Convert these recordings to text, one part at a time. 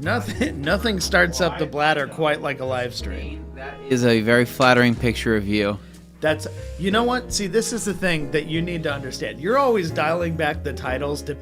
Nothing starts up the bladder quite like a live stream. That is a very flattering picture of you. You know what? See, this is the thing that you need to understand. You're always dialing back the titles to...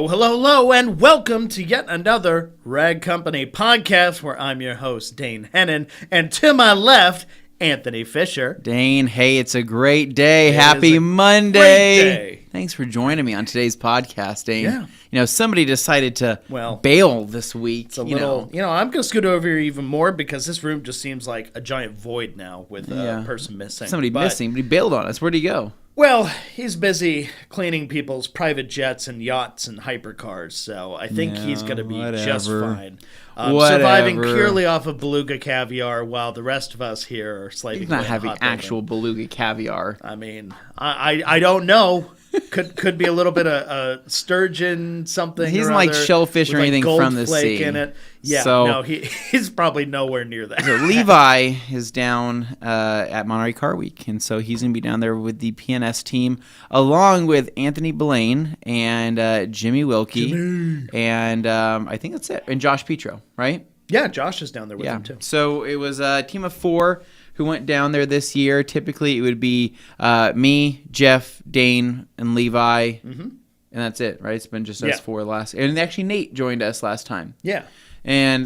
Hello, and welcome to yet another Rag Company podcast where I'm your host, Dane Anthony, and to my left, Anthony Fisher. Dane, hey, it's a great day. Happy Monday. Great day. Thanks for joining me on today's podcast, Dane. Yeah. Somebody decided to bail this week. It's a little, I'm going to scoot over here even more because this room just seems like a giant void now with a person missing. Somebody missing, but he bailed on us. Where'd he go? Well, he's busy cleaning people's private jets and yachts and hypercars, so I think he's going to be just fine. Surviving purely off of beluga caviar while the rest of us here are slaving He's not away having hot actual dough. beluga caviar. I mean, I don't know. Could be a little bit of sturgeon something. He's or like other, shellfish or with, anything gold from the flake sea. In it. Yeah, so, no, he's probably nowhere near that. So Levi is down at Monterey Car Week, and so he's going to be down there with the PNS team, along with Anthony Blaine and Jimmy Wilkie, and I think that's it, and Josh Petro, right? Yeah, Josh is down there with him too. So it was a team of 4 who went down there this year. Typically, it would be me, Jeff, Dane, and Levi, and that's it, right? It's been just us 4 last, and actually Nate joined us last time. Yeah. And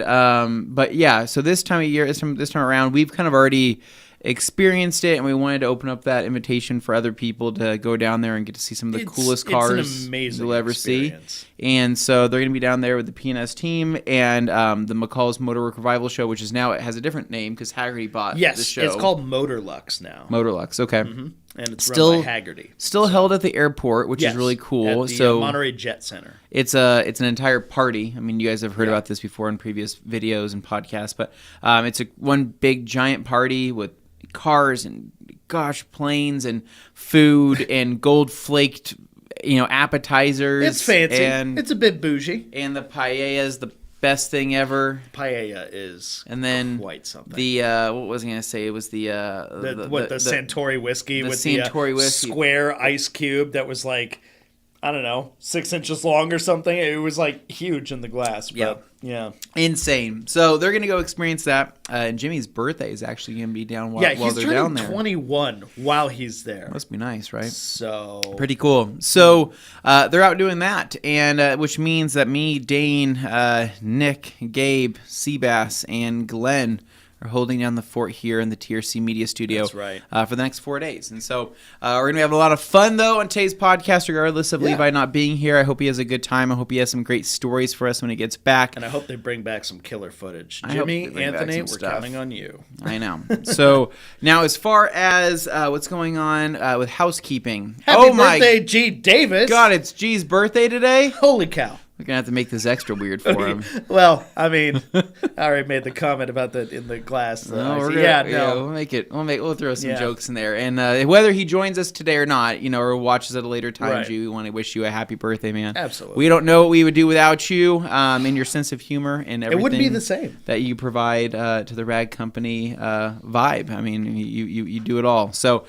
but yeah, so this time of year, this time around, we've kind of already experienced it, and we wanted to open up that invitation for other people to go down there and get to see some of the coolest cars it's an amazing you'll ever experience. see. And so they're going to be down there with the PNS team and the McCall's Motorwork Revival Show, which is now, it has a different name because Haggerty bought the show. It's called Motorlux now. Motorlux, okay. And it's still run by Haggerty. Still held at the airport, which is really cool. At the Monterey Jet Center. It's an entire party. I mean, you guys have heard about this before in previous videos and podcasts, but it's one big giant party with cars and planes and food and gold flaked appetizers. It's fancy. And it's a bit bougie. And the paella is the best thing ever. Paella is quite something. The what was I going to say? It was the Santori whiskey with Santori whiskey. Square ice cube that was like, I don't know, 6 inches long or something. It was like huge in the glass. But, yeah. Insane. So they're going to go experience that. And Jimmy's birthday is actually going to be down while they're down there. Yeah, he's turning 21 while he's there. Must be nice, right? So pretty cool. So they're out doing that, and which means that me, Dane, Nick, Gabe, Seabass, and Glenn are holding down the fort here in the TRC Media Studio. That's right. For the next 4 days. And so we're going to have a lot of fun, though, on today's podcast, regardless of Levi not being here. I hope he has a good time. I hope he has some great stories for us when he gets back. And I hope they bring back some killer footage. Jimmy, Anthony, we're counting on you. I know. So now as far as what's going on with housekeeping. Happy birthday, G. Davis. God, it's G's birthday today? Holy cow. We're going to have to make this extra weird for him. Well, I mean, I already made the comment about that in the glass. We'll throw some jokes in there. And whether he joins us today or not, or watches at a later time, G, we want to wish you a happy birthday, man. Absolutely. We don't know what we would do without you and your sense of humor and everything. It wouldn't be the same. That you provide to the Rag Company vibe. I mean, you do it all. So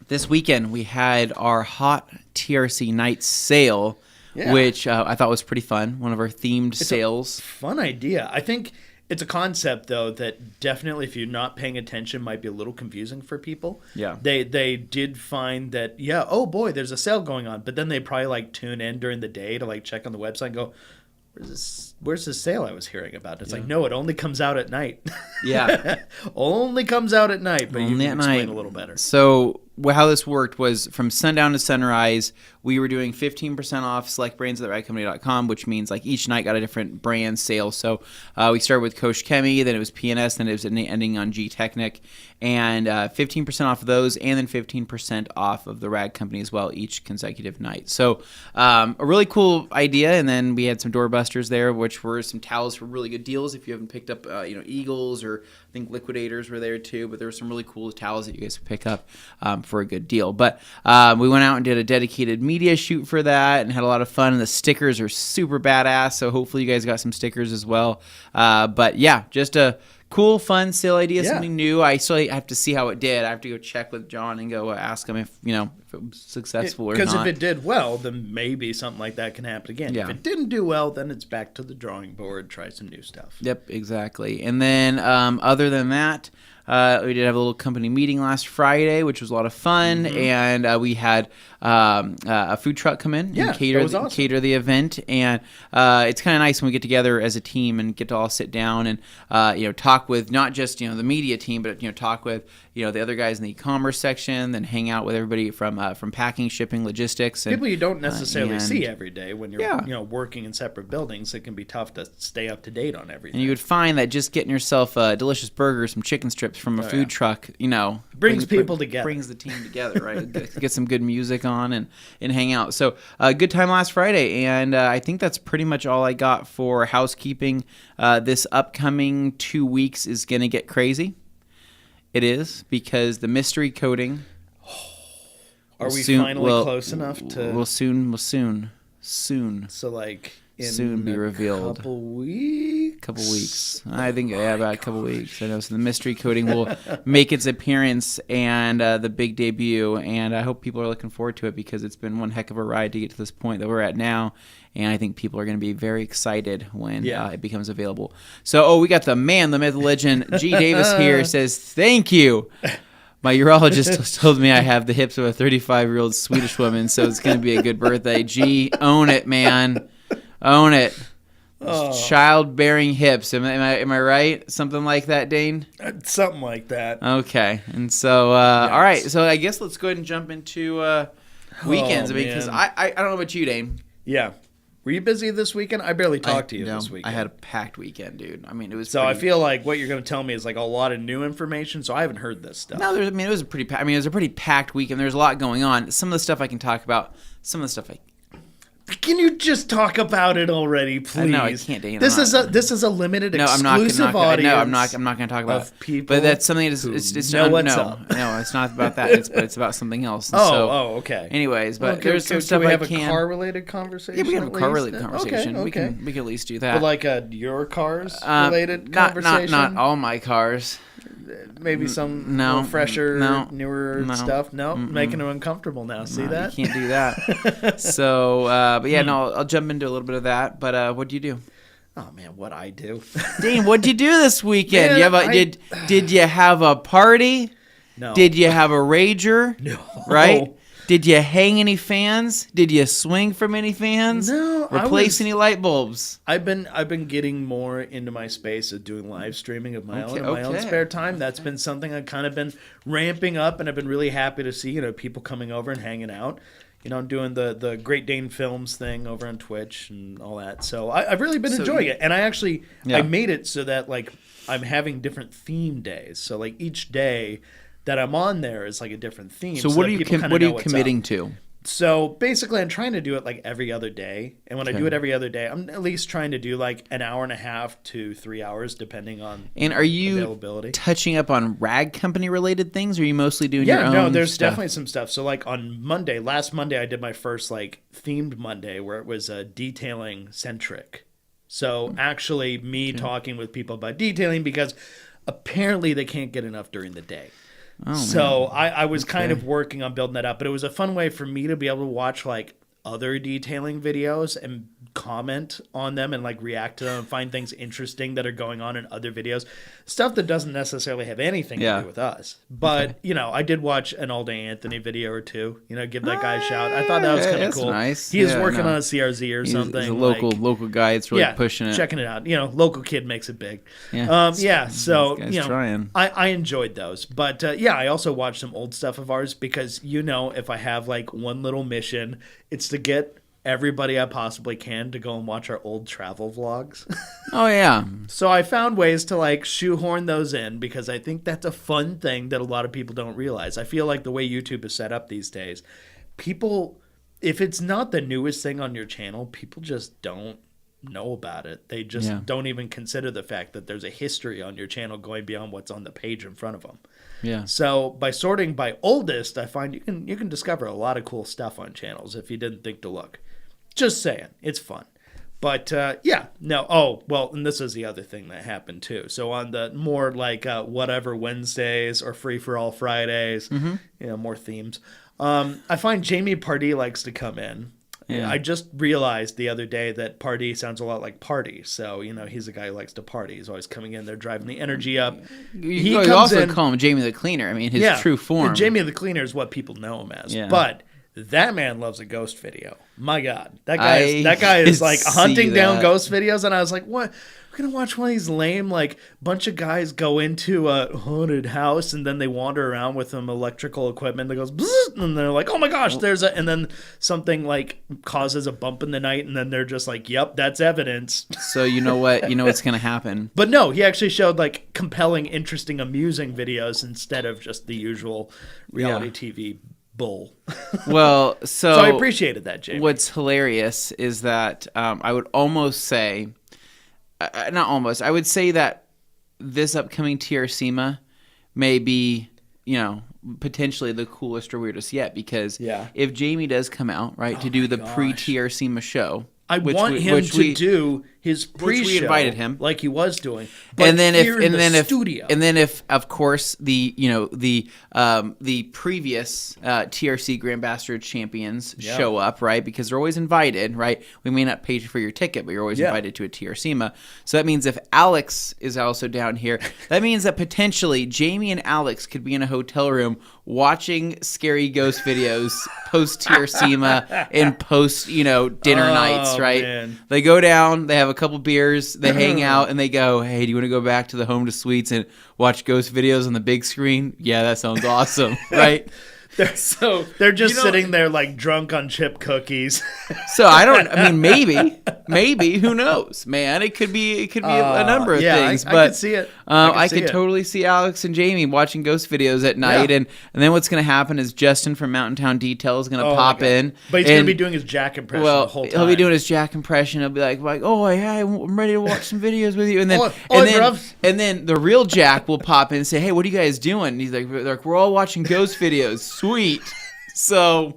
this weekend we had our hot TRC night sale. Yeah. Which I thought was pretty fun. One of our themed sales. Fun idea. I think it's a concept, though, that definitely, if you're not paying attention, might be a little confusing for people. Yeah. They did find that, oh boy, there's a sale going on. But then they probably tune in during the day to check on the website and go, where's this sale I was hearing about? It's no, it only comes out at night. Yeah. Only comes out at night, but only you can explain a little better. So how this worked was from sundown to sunrise, we were doing 15% off select brands at theradcompany.com, which means each night got a different brand sale. So we started with Kosh Chemi, then it was PNS, then it was ending on G Technic, and 15% off of those, and then 15% off of the Rag Company as well each consecutive night. So a really cool idea, and then we had some doorbusters there, which were some towels for really good deals. If you haven't picked up, Eagles, or I think Liquidators were there too, but there were some really cool towels that you guys could pick up for a good deal. But we went out and did a dedicated media shoot for that and had a lot of fun, and the stickers are super badass, so hopefully you guys got some stickers as well. But yeah, just a cool, fun sale idea, something new. I still have to see how it did. I have to go check with John and go ask him if it was successful or not. Because if it did well, then maybe something like that can happen again. Yeah. If it didn't do well, then it's back to the drawing board, try some new stuff. Yep, exactly. And then other than that, We did have a little company meeting last Friday, which was a lot of fun, and we had a food truck come in and cater the event, and it's kind of nice when we get together as a team and get to all sit down and talk with not just the media team, but talk with the other guys in the e-commerce section, then hang out with everybody from packing, shipping, logistics, and people you don't necessarily see every day when you're working in separate buildings. It can be tough to stay up to date on everything. And you would find that just getting yourself a delicious burger, some chicken strips from a food truck, brings people together, brings the team together, right? Get some good music on and hang out. So good time last Friday, and I think that's pretty much all I got for housekeeping. This upcoming 2 weeks is going to get crazy. It is, because the mystery coding. Are we finally close enough to? We'll soon. So like. Soon be revealed. Couple weeks. I think about a couple weeks. I know. So the mystery coding will make its appearance and the big debut, and I hope people are looking forward to it, because it's been one heck of a ride to get to this point that we're at now, and I think people are going to be very excited when it becomes available. So, we got the man, the myth, the legend, G. Davis here says thank you. My urologist told me I have the hips of a 35-year-old Swedish woman, so it's going to be a good birthday. G, own it, man. Own it. Childbearing hips. Am I right? Something like that, Dane? Something like that. Okay. And so, all right. So I guess let's go ahead and jump into weekends. Because I don't know about you, Dane. Yeah. Were you busy this weekend? I barely talked to you this weekend. I had a packed weekend, dude. I mean, it was. So I feel like what you're going to tell me is like a lot of new information. So I haven't heard this stuff. No, it was a pretty packed weekend. There's a lot going on. Some of the stuff I can talk about. Some of the stuff Can you just talk about it already, please? No, I can't. Dane. This is a limited exclusive audience. No, I'm not going to talk about it. People, but that's something. It's up. No, it's not about that. It's about something else. Okay. Anyways, but there's some stuff I can. We have a car-related conversation. Yeah, we have a car-related conversation. Okay. We can at least do that. But like your cars-related conversation. Not all my cars. Maybe some fresher, newer stuff. No, making them uncomfortable now. See that? You can't do that. So, but yeah, I'll jump into a little bit of that. But what do you do? Oh man, what I do? Dean, what'd you do this weekend? Did you have a party? No. Did you have a rager? No. Right? Did you hang any fans? Did you swing from any fans? No. Replace any light bulbs? I've been getting more into my space of doing live streaming of my own spare time. That's been something I've kind of been ramping up, and I've been really happy to see people coming over and hanging out. I'm doing the Great Dane Films thing over on Twitch and all that. So I've really been enjoying it, and I made it so that like I'm having different theme days. So like each day that I'm on there is like a different theme. So what are you committing to? So basically, I'm trying to do it like every other day, and when I do it every other day, I'm at least trying to do like an hour and a half to 3 hours, depending on And are you availability. Touching up on rag company related things, or are you mostly doing your own? Yeah, no, there's stuff? definitely some stuff. So like on last Monday, I did my first like themed Monday where it was detailing centric. So actually, me talking with people about detailing, because apparently they can't get enough during the day. Oh, so I was kind of working on building that up, but it was a fun way for me to be able to watch like other detailing videos and comment on them and like react to them and find things interesting that are going on in other videos, stuff that doesn't necessarily have anything to do with us. But I did watch an Dane Anthony video or two. Give that guy a shout. I thought that was kind of cool. Nice. He is working on a CRZ or something. He's a local guy. It's really pushing it. Checking it out. Local kid makes it big. So trying. I enjoyed those, but I also watched some old stuff of ours, because if I have like one little mission, it's to get everybody I possibly can to go and watch our old travel vlogs. Oh yeah. So I found ways to like shoehorn those in, because I think that's a fun thing that a lot of people don't realize. I feel like the way YouTube is set up these days, people, if it's not the newest thing on your channel, people just don't know about it. They just don't even consider the fact that there's a history on your channel going beyond what's on the page in front of them. Yeah. So by sorting by oldest, I find you can discover a lot of cool stuff on channels if you didn't think to look. Just saying, it's fun. But and this is the other thing that happened too. So on the more like whatever Wednesdays or free for all Fridays, more themes. I find Jamie Pardee likes to come in. I just realized the other day that party sounds a lot like party. So, he's a guy who likes to party. He's always coming in there, driving the energy up. You also call him Jamie the Cleaner. I mean, his true form. Jamie the Cleaner is what people know him as. Yeah. But that man loves a ghost video. My God. That guy is like hunting down ghost videos. And I was like, what? We're going to watch one of these lame, bunch of guys go into a haunted house and then they wander around with some electrical equipment that goes, and they're like, oh my gosh, and then something causes a bump in the night and then they're just like, yep, that's evidence. So you know what? You know what's going to happen. But no, he actually showed compelling, interesting, amusing videos instead of just the usual reality TV bull. Well, so I appreciated that, Jamie. What's hilarious is that I would almost say, I would say that this upcoming TRC may be, potentially the coolest or weirdest yet, because if Jamie does come out, right, to do the pre-TRC show, I want him to do his pre-show, which we invited him, like he was doing. And then if of course the previous TRC Grand Bastard champions show up, right? Because they're always invited, right? We may not pay for your ticket, but you're always invited to a TRC. So that means if Alex is also down here, that means that potentially Jamie and Alex could be in a hotel room watching scary ghost videos post TRC and post dinner nights, right? Man. They go down, they have a couple beers, they hang out, and they go, hey, do you want to go back to the Home to Suites and watch ghost videos on the big screen? Yeah, that sounds awesome, right? They're just sitting there drunk on chip cookies. Maybe, who knows, man? It could be a number of things. But I could see it. I could totally see Alex and Jamie watching ghost videos at night, and then what's going to happen is Justin from Mountain Town Detail is going to pop in. But he's going to be doing his Jack impression the whole time. He'll be doing his Jack impression. He'll be like, oh, yeah, I'm ready to watch some videos with you. And then, and then the real Jack will pop in and say, hey, what are you guys doing? And he's like, we're all watching ghost videos. Sweet. So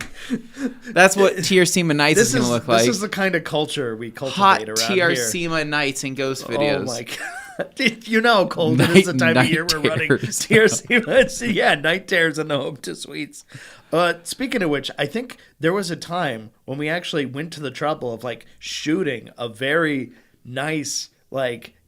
that's what TRC Nights is going to look like. This is the kind of culture we cultivate around here. Hot TRC Nights and ghost videos. Oh my God. You know how cold it is the time of year we're running TRC. Yeah, night terrors in the Home to Suites. Speaking of which, I think there was a time when we actually went to the trouble of shooting a very nice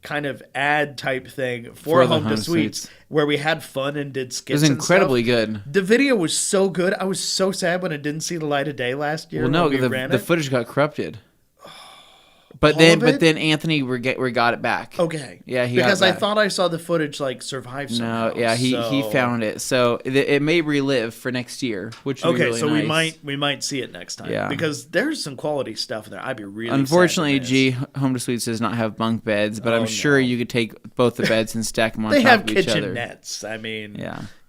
kind of ad type thing for Home to Suites where we had fun and did skits. It was incredibly good. The video was so good. I was so sad when it didn't see the light of day last year. Well, no, the footage got corrupted. But then Anthony got it back. Okay. Yeah, because I thought I saw the footage survive somehow. No, yeah, he found it. So it may relive for next year, which would be really nice. we might see it next time. Yeah. Because there's some quality stuff in there. I'd be really Unfortunately, Home to Suites does not have bunk beds, but I'm sure you could take both the beds and stack them on top of each other. They have kitchen nets. I mean,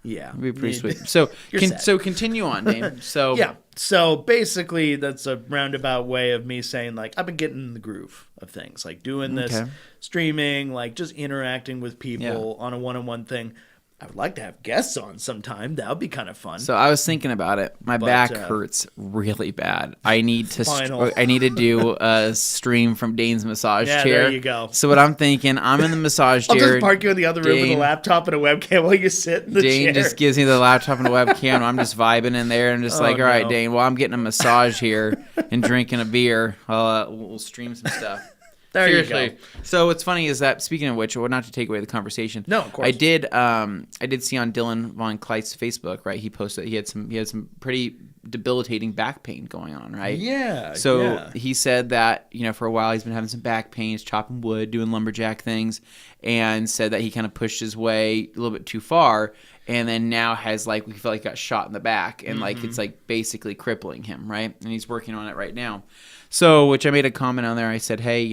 yeah, it'd be pretty sweet. So continue on, Dane. So yeah. So basically, that's a roundabout way of me saying I've been getting in the groove of things, doing this streaming, just interacting with people on a one-on-one thing. I would like to have guests on sometime. That would be kind of fun. So I was thinking about it. My back hurts really bad. I need to do a stream from Dane's massage chair. There you go. So what I'm thinking, I'm in the massage chair. I'll just park you in the other room with a laptop and a webcam while you sit in the chair. Dane just gives me the laptop and a webcam. I'm just vibing in there and just all right, Dane, well, I'm getting a massage here and drinking a beer. We'll stream some stuff. Seriously. You go. So what's funny is that, speaking of which, not to take away the conversation. No, of course. I did see on Dylan Von Kleist's Facebook, right? He posted he had some pretty debilitating back pain going on, right? Yeah. So he said that for a while he's been having some back pain. He's chopping wood, doing lumberjack things, and said that he kind of pushed his way a little bit too far, and then now has we feel like he got shot in the back, and it's basically crippling him, right? And he's working on it right now. So, which I made a comment on there. I said, hey,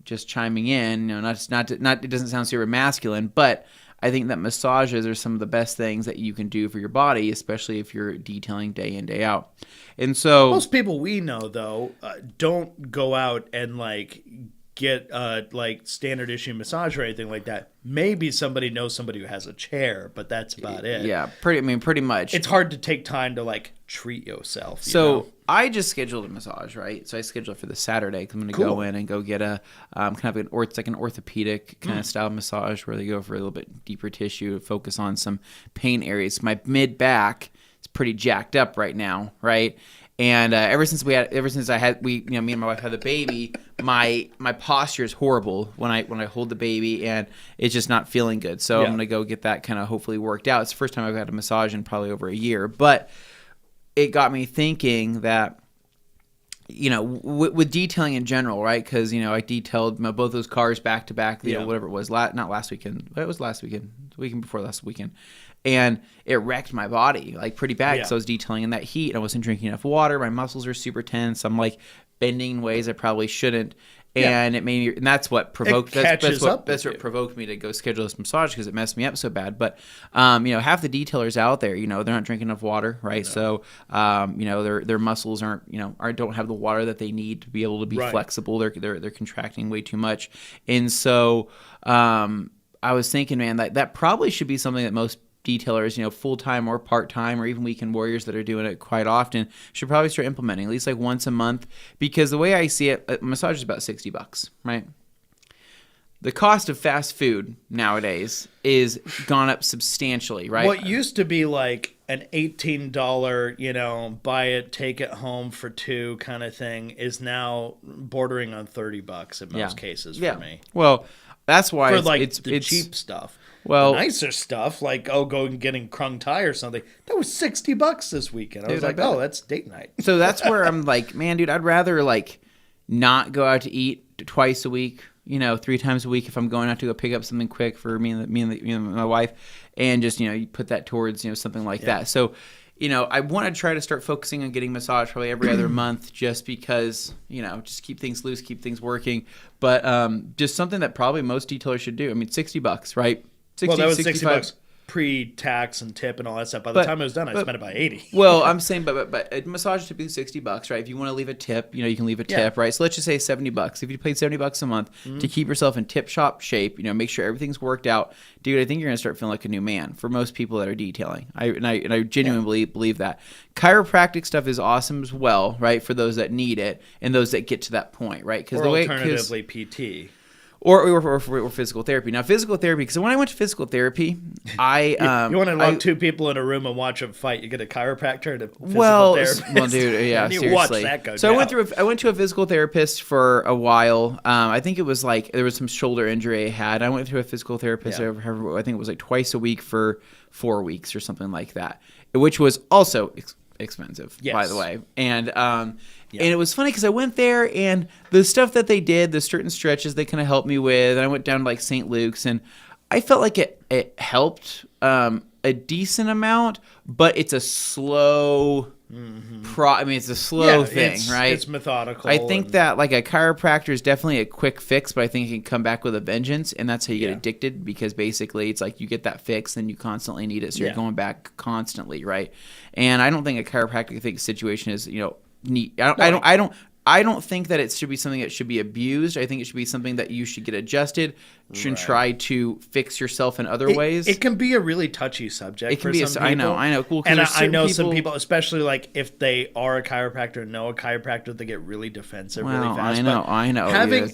just chiming in, not it doesn't sound super masculine, but I think that massages are some of the best things that you can do for your body, especially if you're detailing day in, day out. And so most people we know, though, don't go out and get standard issue massage or anything like that. Maybe somebody knows somebody who has a chair, but that's about it. Yeah, pretty much. It's hard to take time to treat yourself. I just scheduled a massage, right? So I scheduled it for this Saturday. I'm going to go in and go get a kind of it's like an orthopedic kind of style massage where they go for a little bit deeper tissue to focus on some pain areas. My mid back is pretty jacked up right now, right? And ever since me and my wife had the baby, my posture is horrible when I hold the baby, and it's just not feeling good. So I'm gonna go get that kind of hopefully worked out. It's the first time I've had a massage in probably over a year, but it got me thinking that, with detailing in general, right? Because I detailed both those cars back to back. Whatever it was, not last weekend, but it was last weekend, the weekend before last weekend. And it wrecked my body like pretty bad because I was detailing in that heat and I wasn't drinking enough water. My muscles are super tense. I'm like bending in ways I probably shouldn't. And it made me, and that's what provoked. That's what provoked me to go schedule this massage because it messed me up so bad. But half the detailers out there, they're not drinking enough water, right? No. So their muscles don't have the water that they need to be able to be flexible. They're contracting way too much, and so I was thinking, man, that probably should be something that most detailers, full-time or part-time or even weekend warriors that are doing it quite often should probably start implementing at least like once a month, because the way I see it, a massage is about $60, right? The cost of fast food nowadays is gone up substantially, right? What used to be like an $18, buy it, take it home for two kind of thing is now bordering on $30 in most cases for me. Well, that's why for it's cheap stuff. Well, the nicer stuff, like go and getting Krung Thai or something, that was $60 this weekend. I was like, that's date night. So that's where I'm like, man, dude, I'd rather like not go out to eat twice a week, 3 times a week if I'm going out to go pick up something quick for me and my wife, and just you put that towards something like that. So I want to try to start focusing on getting massage probably every other month, just because just keep things loose, keep things working. But just something that probably most detailers should do. I mean, $60, right? 60, that was $65. $60 pre-tax and tip and all that stuff. By the time it was done, I spent about $80. Well, I'm saying, but a massage typically $60, right? If you want to leave a tip, you can leave a tip, right? So let's just say $70. If you paid $70 a month to keep yourself in tip-top shape, make sure everything's worked out, dude, I think you're gonna start feeling like a new man. For most people that are detailing, I genuinely believe that. Chiropractic stuff is awesome as well, right? For those that need it and those that get to that point, right? Because alternatively, PT. Or physical therapy. Now, physical therapy, because when I went to physical therapy, you want to lock two people in a room and watch them fight. You get a chiropractor and a physical therapist. Well, dude, yeah, and you seriously. Watch that go so down. I went to a physical therapist for a while. I think it was like there was some shoulder injury I had. I went to a physical therapist over, I think it was like twice a week for 4 weeks or something like that, which was also expensive, by the way. And and it was funny because I went there and the stuff that they did, the certain stretches they kind of helped me with, and I went down to like St. Luke's and I felt like it helped a decent amount, but it's a slow it's a slow thing, right? It's methodical. I think that like a chiropractor is definitely a quick fix, but I think it can come back with a vengeance, and that's how you get addicted, because basically it's like you get that fix and you constantly need it, so you're going back constantly, right? And I don't think a chiropractic situation is neat. I don't think that it should be something that should be abused. I think it should be something that you should get adjusted and try to fix yourself in other ways. It can be a really touchy subject. It can for some people. I know. Cool. And I know some people, especially like if they are a chiropractor and know a chiropractor, they get really defensive really fast. I know. Having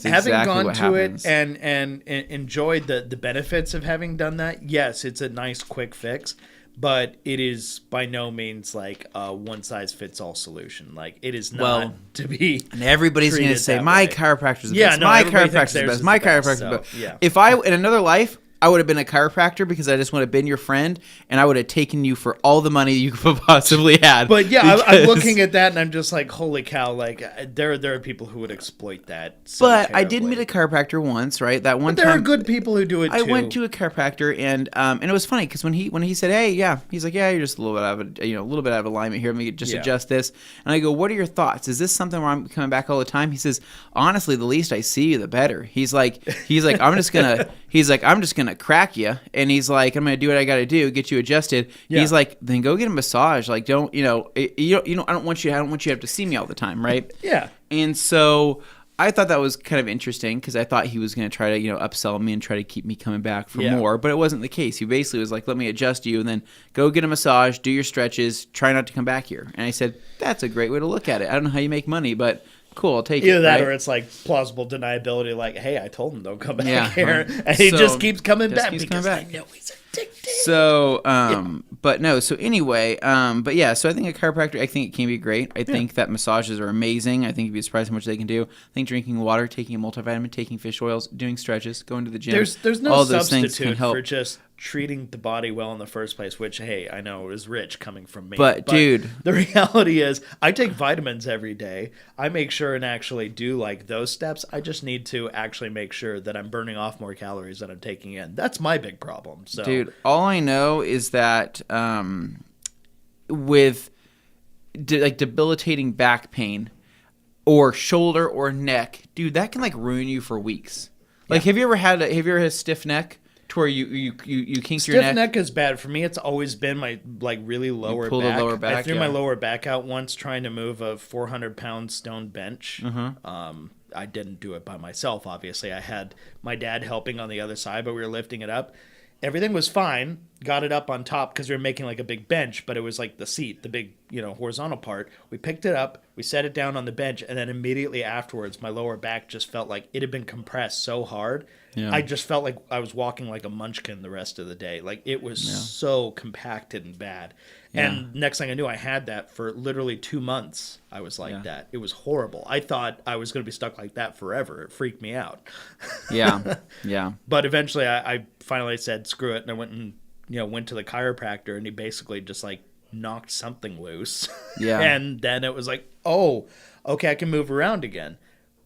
gone to happens. it and enjoyed the benefits of having done that, yes, it's a nice quick fix. But it is by no means like a one-size-fits-all solution. Like, it is not to be. And everybody's going to say, my chiropractor's the best. My chiropractor's the best. My chiropractor's the best. If I, in another life, I would have been a chiropractor because I just would have been your friend, and I would have taken you for all the money you could possibly had. But I'm looking at that, and I'm just like, holy cow! Like there are people who would exploit that. But I did meet a chiropractor once, right? That one time. There are good people who do it too. I went to a chiropractor, and it was funny because when he said, "Hey, he's like, you're just a little bit out of alignment here. Let me just adjust this." And I go, "What are your thoughts? Is this something where I'm coming back all the time?" He says, "Honestly, the least I see you, the better." He's like, I'm just gonna crack you, and he's like, I'm gonna do what I gotta do, get you adjusted. He's like, then go get a massage. Like, don't I don't want you to have to see me all the time, right? Yeah. And so I thought that was kind of interesting because I thought he was gonna try to upsell me and try to keep me coming back for more, but it wasn't the case. He basically was like, let me adjust you, and then go get a massage, do your stretches, try not to come back here. And I said, that's a great way to look at it. I don't know how you make money, but cool, I'll take it. Either that, right? or it's like plausible deniability, like, hey, I told him don't come back here, and he just keeps coming back because I know he's addicted. So, but no. So anyway, but yeah. So I think a chiropractor, I think it can be great. I think that massages are amazing. I think you'd be surprised how much they can do. I think drinking water, taking a multivitamin, taking fish oils, doing stretches, going to the gym. There's no all those things can substitute help. for just treating the body well in the first place, which, hey, I know is rich coming from me. But dude, the reality is I take vitamins every day. I make sure and actually do like those steps. I just need to actually make sure that I'm burning off more calories than I'm taking in. That's my big problem. So, dude, all I know is that with like debilitating back pain or shoulder or neck, dude, that can like ruin you for weeks. Like, have you ever had a stiff neck? To where you kink your neck? Stiff neck is bad. For me, it's always been my like really lower back. The lower back. I threw my lower back out once trying to move a 400-pound stone bench. I didn't do it by myself, obviously. I had my dad helping on the other side, but we were lifting it up. Everything was fine. Got it up on top because we were making like a big bench, but it was like the seat, the big, horizontal part. We picked it up, we set it down on the bench, and then immediately afterwards, my lower back just felt like it had been compressed so hard. Yeah. I just felt like I was walking like a munchkin the rest of the day. Like it was so compacted and bad. Yeah. And next thing I knew, I had that for literally 2 months. I was like that. It was horrible. I thought I was going to be stuck like that forever. It freaked me out. Yeah. But eventually I finally said, screw it. And I went and, went to the chiropractor, and he basically just like knocked something loose. Yeah. And then it was like, oh, okay, I can move around again.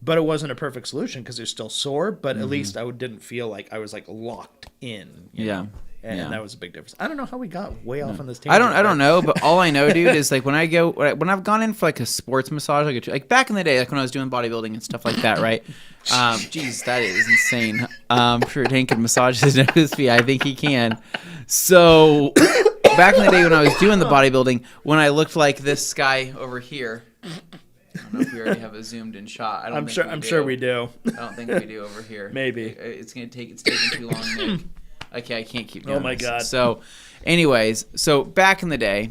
But it wasn't a perfect solution because it's still sore. But at least I didn't feel like I was like locked in. You know? And that was a big difference. I don't know how we got way off on this tangent. I don't know, but all I know, dude, is like when I've gone in for like a sports massage, like back in the day, like when I was doing bodybuilding and stuff like that, right? Geez, that is insane. I'm sure Dane can massage his nose fee. I think he can. So back in the day when I was doing the bodybuilding, when I looked like this guy over here. I don't know if we already have a zoomed in shot. I'm sure we do. I don't think we do over here. Maybe it's taking too long, Nick. Okay, I can't keep doing Oh my God. So, anyways, back in the day,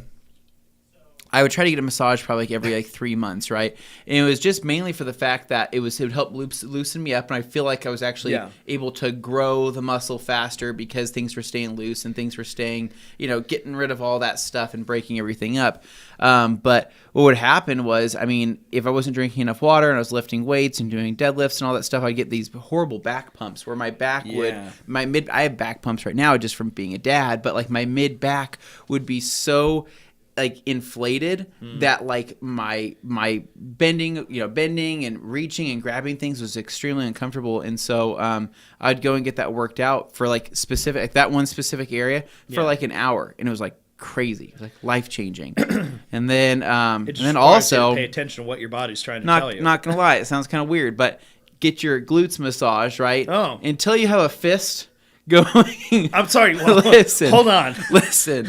I would try to get a massage probably every 3 months, right? And it was just mainly for the fact that it would help loosen me up, and I feel like I was actually able to grow the muscle faster because things were staying loose and things were staying, getting rid of all that stuff and breaking everything up. But what would happen was, if I wasn't drinking enough water and I was lifting weights and doing deadlifts and all that stuff, I'd get these horrible back pumps where my back I have back pumps right now just from being a dad, but like my mid back would be so like inflated that like my bending and reaching and grabbing things was extremely uncomfortable, and so I'd go and get that worked out for like that one specific area for like an hour, and it was like crazy. It was like life changing. And then also pay attention to what your body's trying to tell you. Not gonna lie, it sounds kind of weird, but get your glutes massage, right? Oh. Until you have a fist going. I'm sorry. Listen. Hold on. Listen,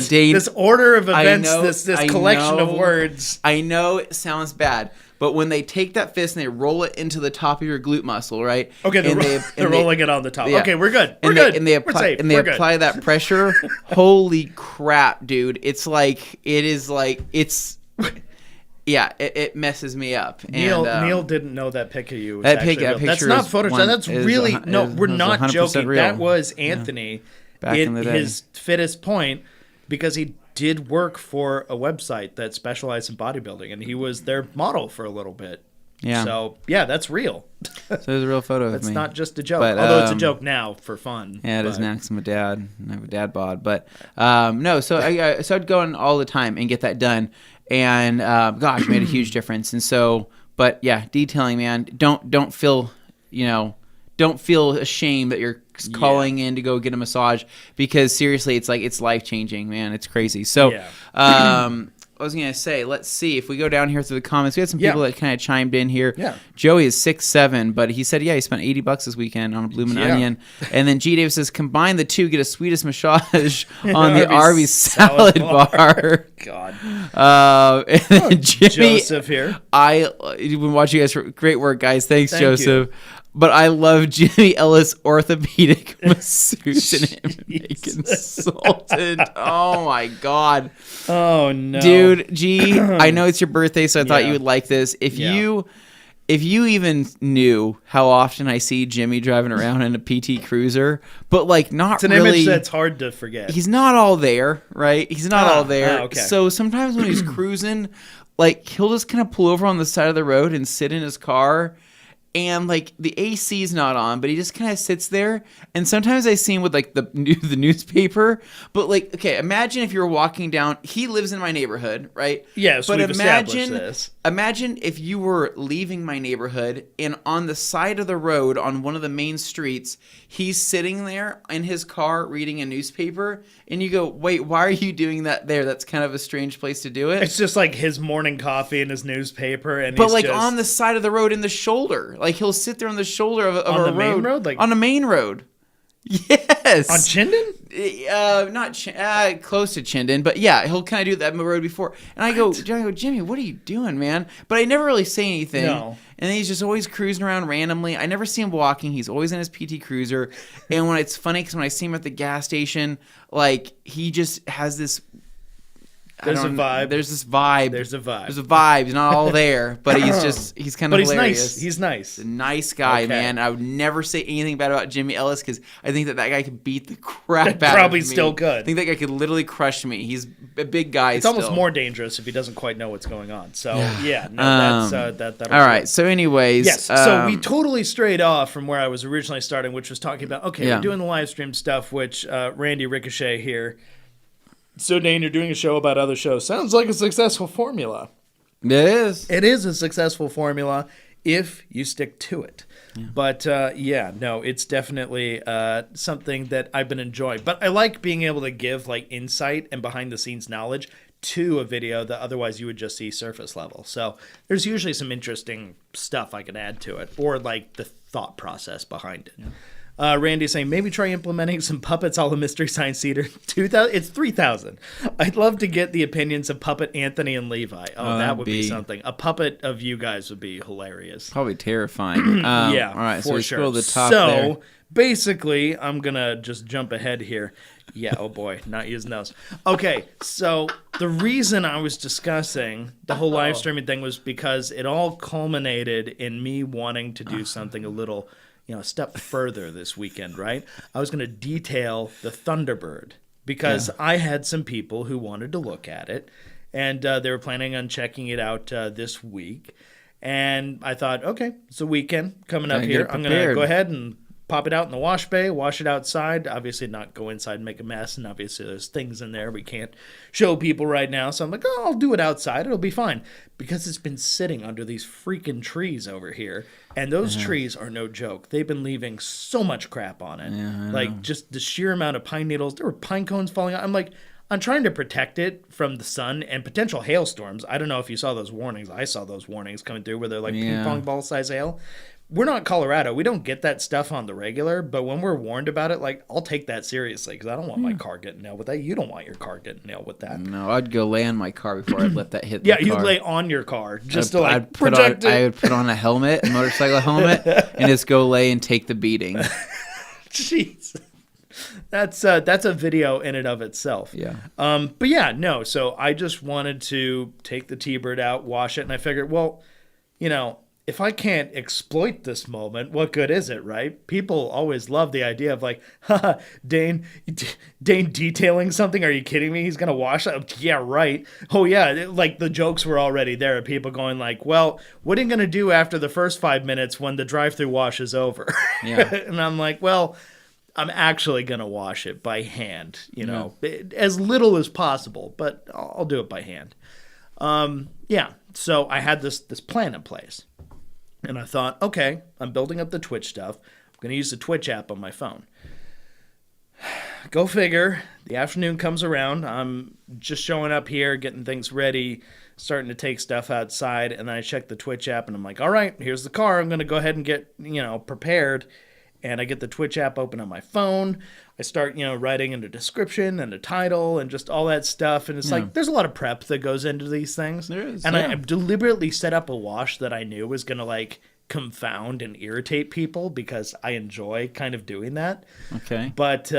Dane. This order of events, this collection of words. I know it sounds bad, but when they take that fist and they roll it into the top of your glute muscle, right? Okay, they're rolling it on the top. Yeah. Okay, we're good. We're good. And they apply that pressure. Holy crap, dude! Yeah, it messes me up. Neil didn't know that pic of you. That picture. That's not Photoshop. That's really we're not joking. Real. That was Anthony back in the day. His fittest point, because he did work for a website that specialized in bodybuilding, and he was their model for a little bit. Yeah. So that's real. So there's a real photo of me. It's not just a joke, although it's a joke now for fun. Yeah, it is now because I'm a dad. I have a dad bod, but no. So I'd go in all the time and get that done. And gosh, made a huge difference. And so, but yeah, detailing, man, don't feel ashamed that you're calling in to go get a massage, because seriously, it's life changing, man. It's crazy. So, I was gonna say, let's see if we go down here through the comments. We had some people that kind of chimed in here. Yeah. Joey is 6'7", but he said, he spent $80 this weekend on a bloomin' onion. And then G Dave says, combine the two, get a Swedish massage on the Arby's salad bar. God. And then Jimmy, Joseph here. You've been watching you guys for great work, guys. Thank Joseph. You. But I love Jimmy Ellis orthopedic masseuse and him being insulted. Oh my God. Oh no. Dude, G, I know it's your birthday, so I thought you would like this. If you if you even knew how often I see Jimmy driving around in a PT Cruiser, but like not really. It's an image that's hard to forget. He's not all there, right? He's not all there. Okay. So sometimes when he's cruising, like he'll just kind of pull over on the side of the road and sit in his car. And like the AC's not on, but he just kind of sits there. And sometimes I see him with like the newspaper. But like, okay, imagine if you were walking down. He lives in my neighborhood, right? Yes, but we've established this. Imagine if you were leaving my neighborhood and on the side of the road on one of the main streets, he's sitting there in his car reading a newspaper. And you go, wait, why are you doing that there? That's kind of a strange place to do it. It's just like his morning coffee and his newspaper. And but like on the side of the road in the shoulder. Like he'll sit there on the shoulder of a road. Main road? Like on a main road. Yes. On Chinden? Not close to Chinden, but yeah, he'll kind of do that road before. And I go, Jimmy, what are you doing, man? But I never really say anything. No. And then he's just always cruising around randomly. I never see him walking. He's always in his PT Cruiser. And when it's funny, because when I see him at the gas station, like he just has this. There's a vibe. There's this vibe. There's a vibe. There's a vibe. He's not all there, but he's kind of hilarious. He's nice. He's a nice guy, man. I would never say anything bad about Jimmy Ellis because I think that guy could beat the crap out of me. Probably still could. I think that guy could literally crush me. He's a big guy. It's almost more dangerous if he doesn't quite know what's going on. So that's that. All right. So, anyways, yes. So we totally strayed off from where I was originally starting, which was talking about we're doing the live stream stuff, which Randy Ricochet here. So, Dane, you're doing a show about other shows. Sounds like a successful formula. It is. It is a successful formula if you stick to it. Yeah. But, it's definitely something that I've been enjoying. But I like being able to give, like, insight and behind-the-scenes knowledge to a video that otherwise you would just see surface level. So there's usually some interesting stuff I can add to it, or, like, the thought process behind it. Yeah. Randy's saying, maybe try implementing some puppets all the Mystery Science Theater. 2,000. It's 3,000. I'd love to get the opinions of Puppet Anthony and Levi. That would be something. A puppet of you guys would be hilarious. Probably terrifying. Yeah, all right, for so sure. Scroll the top there. Basically, I'm going to just jump ahead here. Yeah, oh boy, not using those. Okay, so the reason I was discussing the whole live streaming thing was because it all culminated in me wanting to do something a little... a step further this weekend, right? I was going to detail the Thunderbird because I had some people who wanted to look at it, and they were planning on checking it out this week. And I thought, okay, it's a weekend coming up here. I'm going to go ahead and pop it out in the wash bay, wash it outside. Obviously not go inside and make a mess, and obviously there's things in there we can't show people right now. So I'm like, I'll do it outside. It'll be fine. Because it's been sitting under these freaking trees over here. And those trees are no joke. They've been leaving so much crap on it. Yeah, like, just the sheer amount of pine needles. There were pine cones falling out. I'm like, I'm trying to protect it from the sun and potential hailstorms. I don't know if you saw those warnings. I saw those warnings coming through where they're like ping-pong ball-size hail. We're not Colorado. We don't get that stuff on the regular, but when we're warned about it, like, I'll take that seriously because I don't want my car getting nailed with that. You don't want your car getting nailed with that. No, I'd go lay on my car before I'd let that hit the car. Yeah, you'd lay on your car just to, like, protect it. I would put on a helmet, a motorcycle helmet, and just go lay and take the beating. Jeez. That's a video in and of itself. Yeah. But yeah, no. So I just wanted to take the T-Bird out, wash it, and I figured, well, if I can't exploit this moment, what good is it, right? People always love the idea of like, haha, Dane detailing something. Are you kidding me? He's going to wash it? Yeah, right. Oh, yeah. Like the jokes were already there. People going like, well, what are you going to do after the first 5 minutes when the drive-through wash is over? Yeah. And I'm like, well, I'm actually going to wash it by hand, as little as possible, but I'll do it by hand. So I had this plan in place. And I thought, okay, I'm building up the Twitch stuff. I'm going to use the Twitch app on my phone. Go figure. The afternoon comes around. I'm just showing up here, getting things ready, starting to take stuff outside. And then I check the Twitch app, and I'm like, all right, here's the car. I'm going to go ahead and get, prepared. And I get the Twitch app open on my phone. I start, writing in the description and the title and just all that stuff. And it's like, there's a lot of prep that goes into these things. There is. And I deliberately set up a wash that I knew was going to, like, confound and irritate people because I enjoy kind of doing that. Okay. But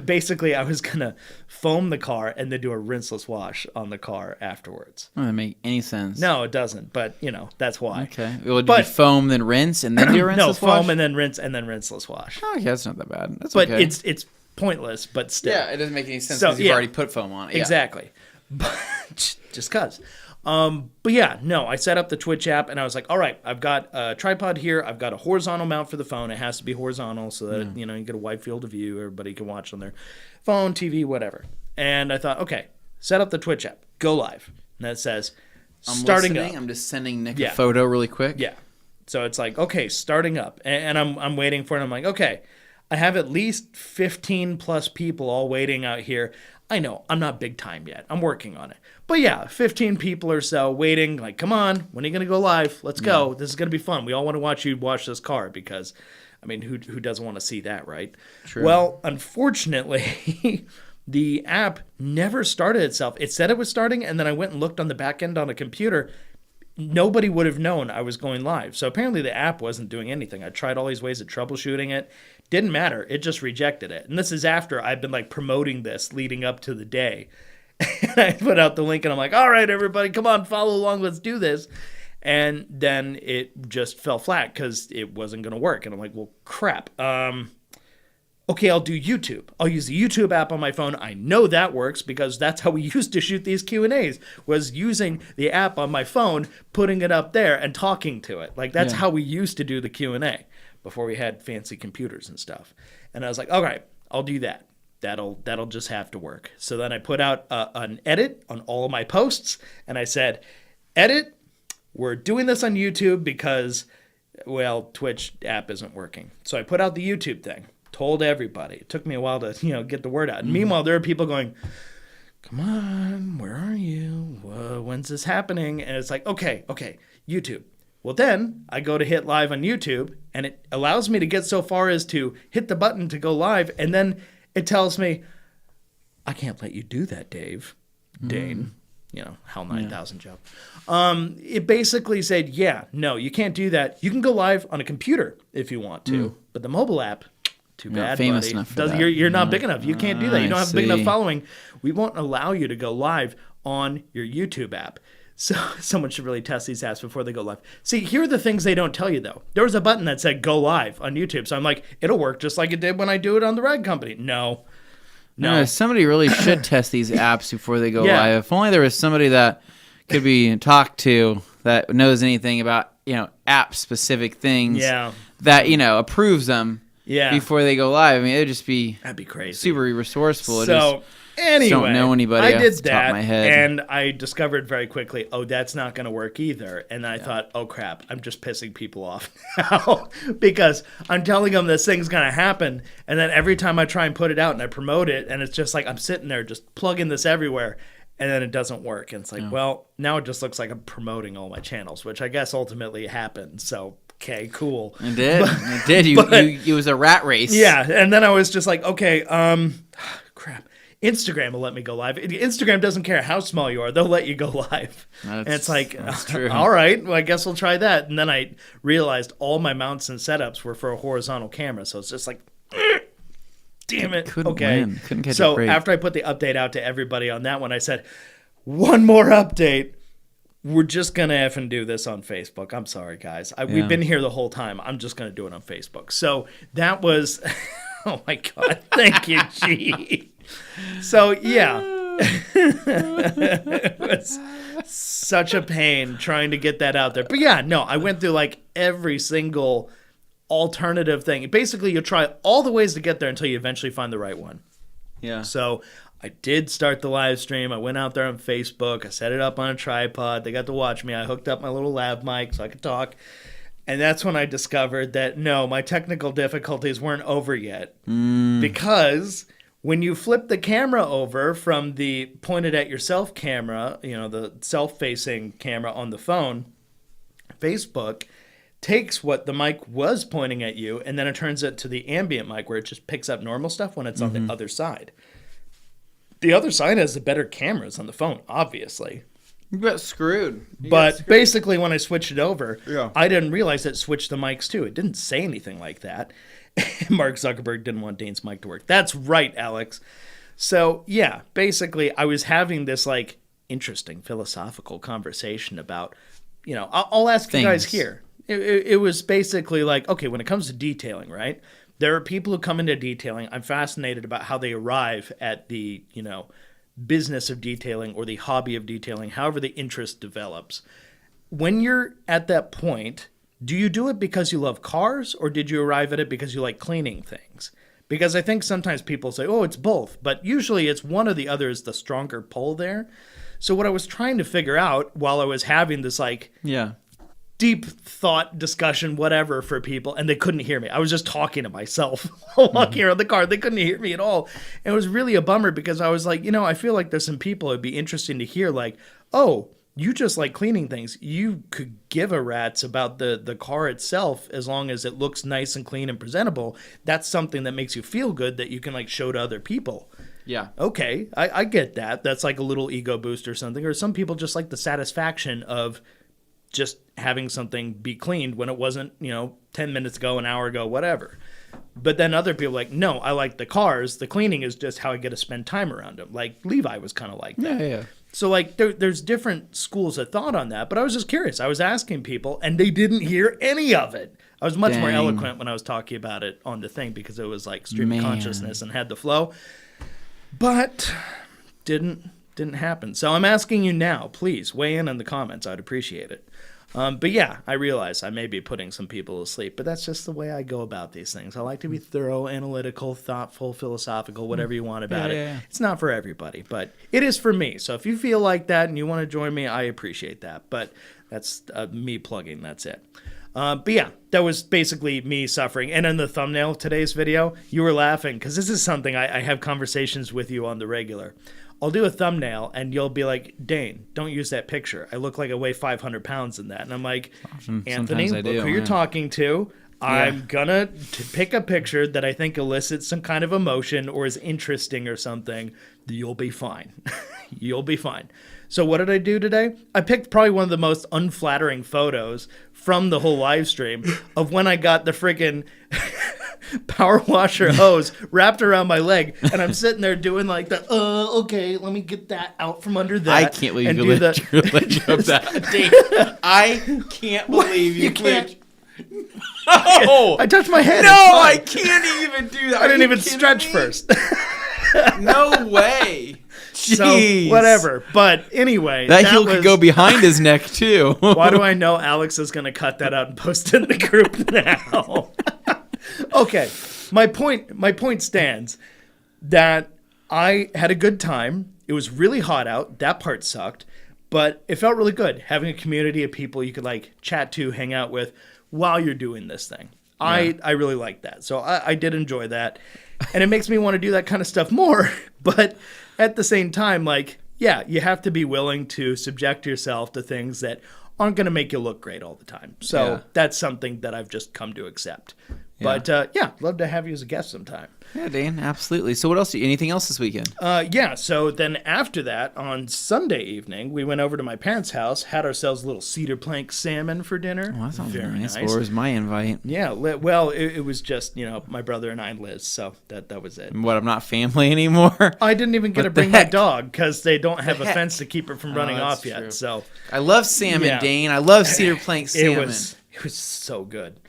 basically, I was going to foam the car and then do a rinseless wash on the car afterwards. Doesn't make any sense. No, it doesn't. But, that's why. Okay. Would it be foam, then rinse, and then do a rinseless wash? No, foam and then rinse and then rinseless wash. Oh, yeah, that's not that bad. That's but okay. it's pointless, but still. Yeah, it doesn't make any sense because you've already put foam on it. Yeah. Exactly. But just because. But yeah, no, I set up the Twitch app and I was like, all right, I've got a tripod here. I've got a horizontal mount for the phone. It has to be horizontal so that, you get a wide field of view. Everybody can watch on their phone, TV, whatever. And I thought, okay, set up the Twitch app. Go live. And that says, starting up. I'm just sending Nick a photo really quick. Yeah. So it's like, okay, starting up. And I'm waiting for it. I'm like, okay, I have at least 15 plus people all waiting out here. I know, I'm not big time yet. I'm working on it. But yeah, 15 people or so waiting, like, come on, when are you going to go live? Let's go. This is going to be fun. We all want to watch you wash this car because, I mean, who doesn't want to see that, right? True. Well, unfortunately, the app never started itself. It said it was starting, and then I went and looked on the back end on a computer. Nobody would have known I was going live. So apparently the app wasn't doing anything. I tried all these ways of troubleshooting it. Didn't matter. It just rejected it. And this is after I've been like promoting this leading up to the day. And I put out the link and I'm like, all right, everybody, come on, follow along. Let's do this. And then it just fell flat because it wasn't going to work. And I'm like, well, crap. Okay, I'll do YouTube. I'll use the YouTube app on my phone. I know that works because that's how we used to shoot these Q&As, was using the app on my phone, putting it up there and talking to it. Like that's how we used to do the Q&A before we had fancy computers and stuff. And I was like, all right, I'll do that. That'll just have to work. So then I put out an edit on all of my posts and I said, edit, we're doing this on YouTube because, well, Twitch app isn't working. So I put out the YouTube thing. Told everybody. It took me a while to, get the word out. And meanwhile, there are people going, come on, where are you? When's this happening? And it's like, okay, YouTube. Well, then I go to hit live on YouTube, and it allows me to get so far as to hit the button to go live, and then it tells me, I can't let you do that, Dane. HAL 9000 job. It basically said, yeah, no, you can't do that. You can go live on a computer if you want to, but the mobile app, too bad, famous buddy. Enough for that. You're not big enough. You can't do that. You don't have a big enough following. We won't allow you to go live on your YouTube app. So someone should really test these apps before they go live. See, here are the things they don't tell you, though. There was a button that said go live on YouTube. So I'm like, it'll work just like it did when I do it on the Rag Company. No. Somebody really should test these apps before they go live. If only there was somebody that could be talked to that knows anything about, app-specific things that, approves them. Yeah. Before they go live. I mean, it'd just be... That'd be crazy. Super resourceful. So, anyway. Don't know anybody I did off the top that, of my head. and I discovered very quickly, that's not going to work either. And I thought, oh, crap, I'm just pissing people off now. Because I'm telling them this thing's going to happen, and then every time I try and put it out and I promote it, and it's just like I'm sitting there just plugging this everywhere, and then it doesn't work. And it's like, well, now it just looks like I'm promoting all my channels, which I guess ultimately happened. So... Okay, cool. It did. It was a rat race. Yeah, and then I was just like, okay, crap. Instagram will let me go live. Instagram doesn't care how small you are; they'll let you go live. And it's like, that's true. All right, well, I guess we'll try that. And then I realized all my mounts and setups were for a horizontal camera, so it's just like, damn it. Couldn't win. Couldn't catch so a break. After I put the update out to everybody on that one, I said, one more update. We're just going to effing do this on Facebook. I'm sorry, guys. We've been here the whole time. I'm just going to do it on Facebook. So that was... Oh, my God. Thank you, G. So, yeah. It was such a pain trying to get that out there. But, yeah, no, I went through, like, every single alternative thing. Basically, you try all the ways to get there until you eventually find the right one. Yeah. So... I did start the live stream. I went out there on Facebook. I set it up on a tripod. They got to watch me. I hooked up my little lav mic so I could talk. And that's when I discovered that, no, my technical difficulties weren't over yet. Because when you flip the camera over from the pointed at yourself camera, the self-facing camera on the phone, Facebook takes what the mic was pointing at you, and then it turns it to the ambient mic where it just picks up normal stuff when it's on the other side. The other side has the better cameras on the phone, obviously. You got screwed. But basically, when I switched it over, yeah. I didn't realize it switched the mics too. It didn't say anything like that. Mark Zuckerberg didn't want Dane's mic to work. That's right, Alex. So, yeah, basically, I was having this, like, interesting philosophical conversation about, you know, I'll ask you guys here. It was basically like, okay, when it comes to detailing, right? There are people who come into detailing. I'm fascinated about how they arrive at the, you know, business of detailing or the hobby of detailing, however the interest develops. When you're at that point, do you do it because you love cars, or did you arrive at it because you like cleaning things? Because I think sometimes people say, oh, it's both, but usually it's one or the other is the stronger pull there. So what I was trying to figure out while I was having this like deep thought discussion, whatever, for people, and they couldn't hear me. I was just talking to myself walking around the car. They couldn't hear me at all. And it was really a bummer because I was like, you know, I feel like there's some people it'd be interesting to hear like, oh, you just like cleaning things. You could give a rat's about the car itself as long as it looks nice and clean and presentable. That's something that makes you feel good that you can like show to other people. Yeah. Okay, I get that. That's like a little ego boost or something. Or some people just like the satisfaction of just having something be cleaned when it wasn't, you know, 10 minutes ago, an hour ago, whatever. But then other people are like, no, I like the cars. The cleaning is just how I get to spend time around them. Like Levi was kind of like that. Yeah. So like there's different schools of thought on that. But I was just curious. I was asking people and they didn't hear any of it. I was much more eloquent when I was talking about it on the thing because it was like stream of consciousness and had the flow. But didn't happen. So I'm asking you now, please weigh in the comments. I'd appreciate it. But yeah, I realize I may be putting some people to sleep, but that's just the way I go about these things. I like to be thorough, analytical, thoughtful, philosophical, whatever you want about it. Yeah. It's not for everybody, but it is for me. So if you feel like that and you want to join me, I appreciate that. But that's me plugging. That's it. But yeah, that was basically me suffering. And in the thumbnail of today's video, you were laughing because this is something I have conversations with you on the regular. I'll do a thumbnail and you'll be like, Dane, don't use that picture. I look like I weigh 500 pounds in that. And I'm like, Anthony, look who you're talking to. I'm going to pick a picture that I think elicits some kind of emotion or is interesting or something. You'll be fine. You'll be fine. So what did I do today? I picked probably one of the most unflattering photos from the whole live stream of when I got the freaking power washer hose wrapped around my leg, and I'm sitting there doing like the okay, let me get that out from under that. I can't believe you lift your leg up that. I can't believe you can't. No, I touched my head. No, I can't even do that. I didn't even stretch first. No way. Jeez. So whatever. But anyway, that heel could go behind his neck too. Why do I know Alex is going to cut that out and post it in the group now? Okay, my point stands that I had a good time. It was really hot out. That part sucked, but it felt really good having a community of people you could like chat to, hang out with while you're doing this thing. Yeah. I really like that. So I did enjoy that, and it makes me want to do that kind of stuff more. But at the same time, like, yeah, you have to be willing to subject yourself to things that aren't going to make you look great all the time. So that's something that I've just come to accept. Yeah. But, love to have you as a guest sometime. Yeah, Dane, absolutely. So what else? Anything else this weekend? So then after that, on Sunday evening, we went over to my parents' house, had ourselves a little cedar plank salmon for dinner. Oh, that sounds very nice. Where was my invite? Yeah, well, it was just, my brother and I and Liz, so that was it. What, I'm not family anymore? I didn't even get to bring my dog because they don't have a fence to keep her from running off yet. So I love salmon, Dane. I love cedar plank salmon. It was so good.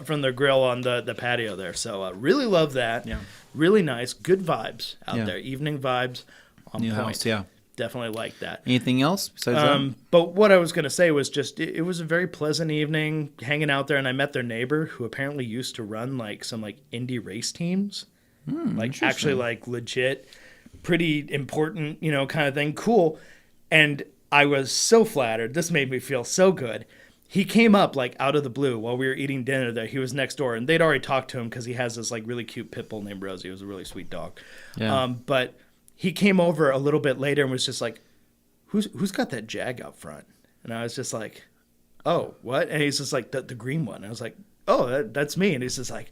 From the grill on the patio there. So really love that. Yeah. Really nice. Good vibes out there. Evening vibes on point. House, yeah. Definitely like that. Anything else besides that? But what I was going to say was just it was a very pleasant evening hanging out there, and I met their neighbor who apparently used to run like some like indie race teams. Like actually like legit, pretty important, kind of thing. Cool. And I was so flattered. This made me feel so good. He came up like out of the blue while we were eating dinner there. He was next door, and they'd already talked to him because he has this like really cute pit bull named Rosie. It was a really sweet dog. Yeah. But he came over a little bit later and was just like, "Who's got that Jag out front?" And I was just like, "Oh, what?" And he's just like, "The green one." And I was like, "Oh, that's me." And he's just like,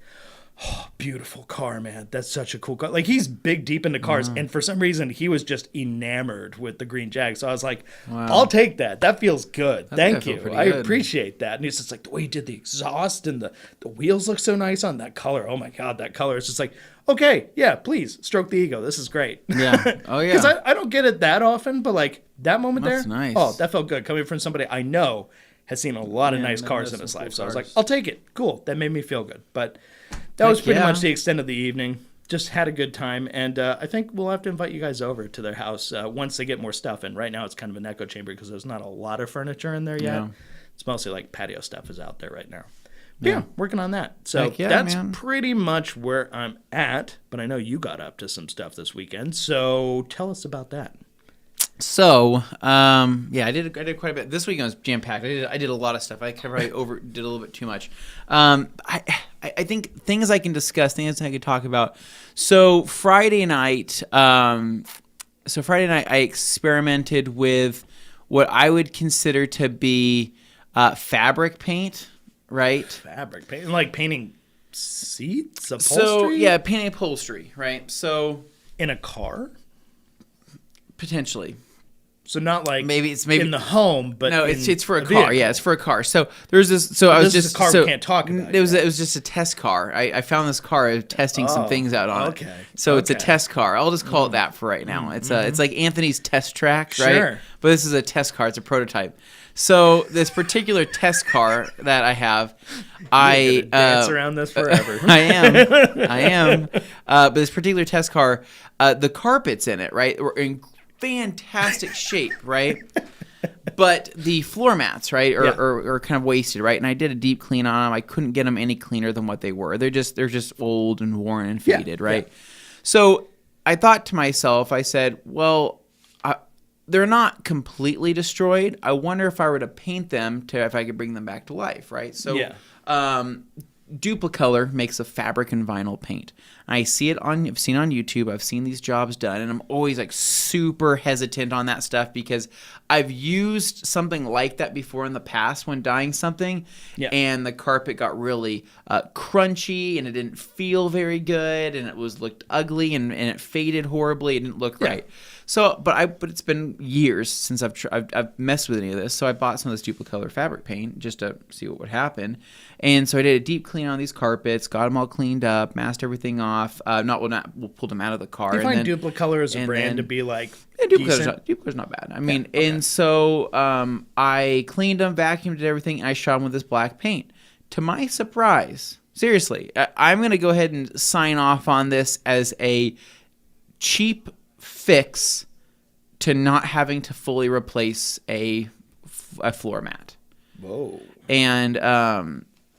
Beautiful car, man. That's such a cool car. Like, he's big deep into cars, and for some reason he was just enamored with the green Jag. So I was like, I'll take that. That feels good. Thank you. I appreciate that. And it's just like the way he did the exhaust and the wheels look so nice on that color. Oh my God, that color is just like, okay, yeah, please stroke the ego. This is great. Yeah. Oh yeah. Because I don't get it that often, but like that moment That's there, nice. Oh, that felt good coming from somebody I know has seen a lot of nice cars in his life. So I was like, I'll take it. Cool. That made me feel good. But that was pretty much the extent of the evening. Just had a good time. And I think we'll have to invite you guys over to their house once they get more stuff in. Right now it's kind of an echo chamber because there's not a lot of furniture in there yet. Yeah. It's mostly like patio stuff is out there right now. But yeah, working on that. So that's pretty much where I'm at. But I know you got up to some stuff this weekend. So tell us about that. So, I did quite a bit. This weekend was jam-packed. I did a lot of stuff. I probably did a little bit too much. I think things I can discuss, things I could talk about. So Friday night, I experimented with what I would consider to be fabric paint, right? Fabric paint, like painting seats, upholstery? So, yeah, painting upholstery, right? So in a car? Potentially. So not like maybe in the home, but no, it's for a car. Yeah, it's for a car. So there's this. So I was just a car we can't talk about. It was just a test car. I found this car testing some things out on it. So it's a test car. I'll just call it that for right now. It's it's like Anthony's test track, right? Sure. But this is a test car. It's a prototype. So this particular test car that I have, I dance around this forever. I am. But this particular test car, the carpets in it, right, were in fantastic shape, right? But the floor mats, right, are kind of wasted, right? And I did a deep clean on them. I couldn't get them any cleaner than what they were. They're just old and worn and faded, right? Yeah. So I thought to myself, I said, well, they're not completely destroyed. I wonder if I were to paint them if I could bring them back to life, right? So Duplicolor makes a fabric and vinyl paint. I've seen it on YouTube. I've seen these jobs done, and I'm always like super hesitant on that stuff because I've used something like that before in the past when dyeing something, and the carpet got really crunchy, and it didn't feel very good, and it looked ugly, and it faded horribly. It didn't look right. So, but it's been years since I've messed with any of this. So I bought some of this Duplicolor fabric paint just to see what would happen. And so I did a deep clean on these carpets, got them all cleaned up, masked everything off. We'll pull them out of the car. Do you find Duplicolor as a brand to be like Duplicolor's not bad. I mean, and so I cleaned them, vacuumed, did everything, and I shot them with this black paint. To my surprise, seriously, I'm going to go ahead and sign off on this as a cheap fix to not having to fully replace a floor mat. Whoa. And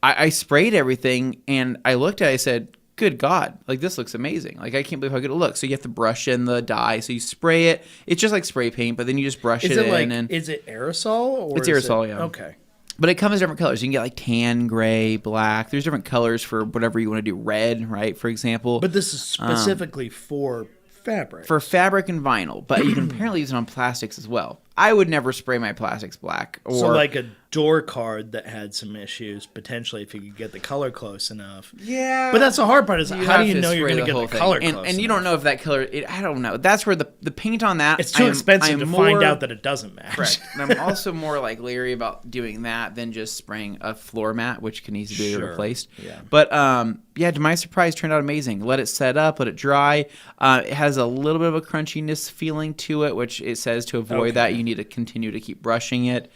I sprayed everything, and I looked at it, I said, good God, like this looks amazing. Like I can't believe how good it looks. So you have to brush in the dye. So you spray it. It's just like spray paint, but then you just brush it in. And is it aerosol? Or it's aerosol, yeah. Okay. But it comes in different colors. You can get like tan, gray, black. There's different colors for whatever you want to do. Red, right, for example. But this is specifically for fabric. For fabric and vinyl, but you can apparently use it on plastics as well. I would never spray my plastics black. So like a door card that had some issues, potentially, if you could get the color close enough. Yeah. But that's the hard part is how do you know you're going to get the color close enough? And you don't know if that color, I don't know. That's where the paint on that. It's too expensive to find out that it doesn't match. Correct. And I'm also more like leery about doing that than just spraying a floor mat, which can easily be replaced. Yeah. But to my surprise, turned out amazing. Let it set up, let it dry. It has a little bit of a crunchiness feeling to it, which it says to avoid that, you need to continue to keep brushing it.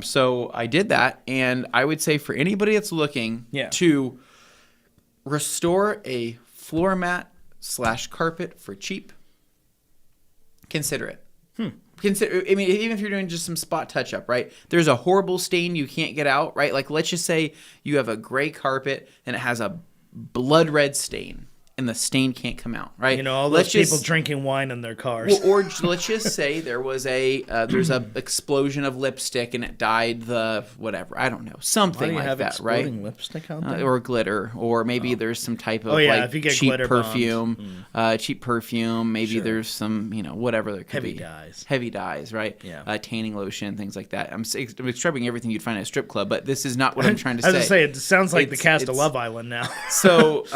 So I did that, and I would say for anybody that's looking to restore a floor mat / carpet for cheap, consider it. I mean, even if you're doing just some spot touch-up, right? There's a horrible stain you can't get out, right? Like, let's just say you have a gray carpet and it has a blood red stain. and the stain can't come out, right? You know, all those people drinking wine in their cars. Or let's just say there's a explosion of lipstick and it dyed the whatever. I don't know, something like that, right? Lipstick out there? Or glitter, or maybe there's some type of like if you get cheap perfume, cheap perfume. Maybe there's some, whatever there could be. Heavy dyes, right? Yeah. Tanning lotion, things like that. I'm describing everything you'd find at a strip club, but this is not what I'm trying to say. I was going to say, it sounds like the cast of Love Island now. So,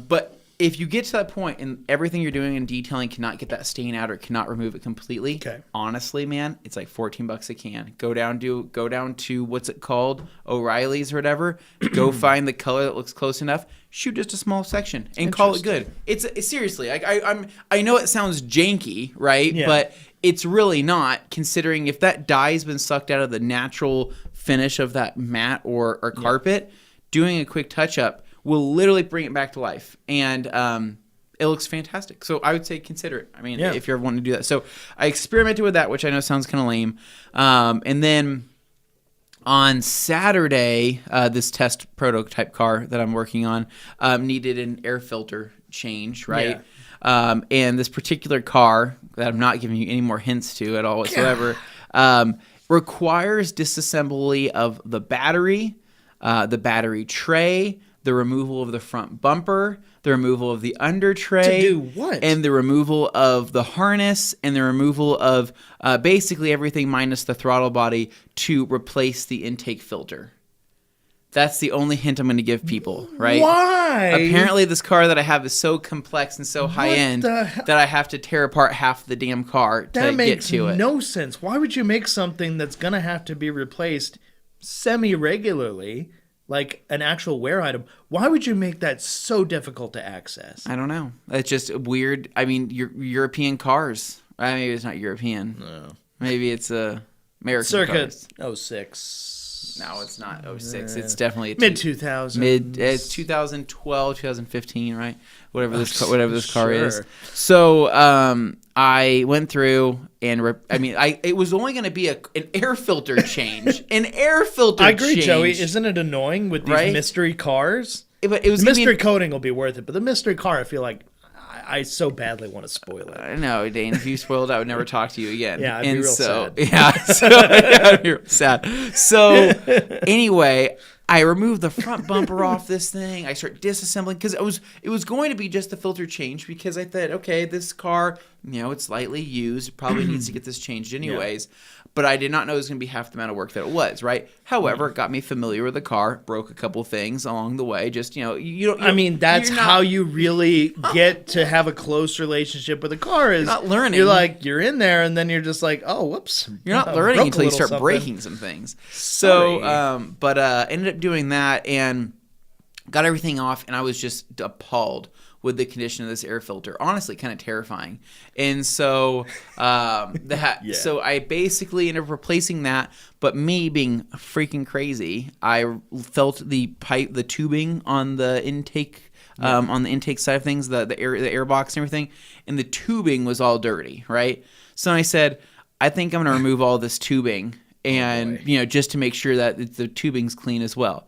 but if you get to that point and everything you're doing in detailing cannot get that stain out or cannot remove it completely, honestly, man, it's like $14 a can. Go down to what's it called, O'Reilly's or whatever. Go find the color that looks close enough. Shoot just a small section and call it good. It's seriously. I know it sounds janky, right? Yeah. But it's really not, considering if that dye's been sucked out of the natural finish of that mat or carpet, doing a quick touch up will literally bring it back to life. And it looks fantastic. So I would say consider it. I mean, if you're wanting to do that. So I experimented with that, which I know sounds kind of lame. And then on Saturday, this test prototype car that I'm working on needed an air filter change, right? Yeah. And this particular car that I'm not giving you any more hints to at all whatsoever requires disassembly of the battery tray, the removal of the front bumper, the removal of the under tray. To do what? And the removal of the harness, and the removal of basically everything minus the throttle body to replace the intake filter. That's the only hint I'm going to give people, right? Why? Apparently this car that I have is so complex and so high-end that I have to tear apart half the damn car to get to it. That makes no sense. Why would you make something that's going to have to be replaced semi-regularly, like an actual wear item? Why would you make that so difficult to access? I don't know. It's just weird. I mean, European cars. Maybe it's not European. No. Maybe it's American Circa cars. 06. No, it's not 06. It's definitely mid-2000s. It's 2012, 2015, right? Whatever this car is. So I went through and it was only going to be an air filter change. An air filter change. I agree, Joey. Isn't it annoying with these mystery cars? But it was the mystery coating will be worth it, but the mystery car, I feel like I so badly want to spoil it. I know, Dane. If you spoiled it, I would never talk to you again. Yeah, I'd be real sad. Yeah, I'd be real sad. So anyway, I removed the front bumper off this thing. I start disassembling because it was going to be just the filter change, because I thought, okay, this car, it's slightly used. It probably needs to get this changed anyways. Yeah. But I did not know it was going to be half the amount of work that it was, right? However, it got me familiar with the car, broke a couple things along the way. Just, that's how you really get to have a close relationship with a car. Is you're not learning. You're in there, and then you're just like, oh, whoops. You're not learning until you start breaking some things. So, ended up doing that and got everything off, and I was just appalled with the condition of this air filter. Honestly, kind of terrifying. And so so I basically ended up replacing that, but me being freaking crazy, I felt the tubing on the intake side of things, the air box and everything, and the tubing was all dirty, right? So I said, I think I'm going to remove all this tubing and just to make sure that the tubing's clean as well.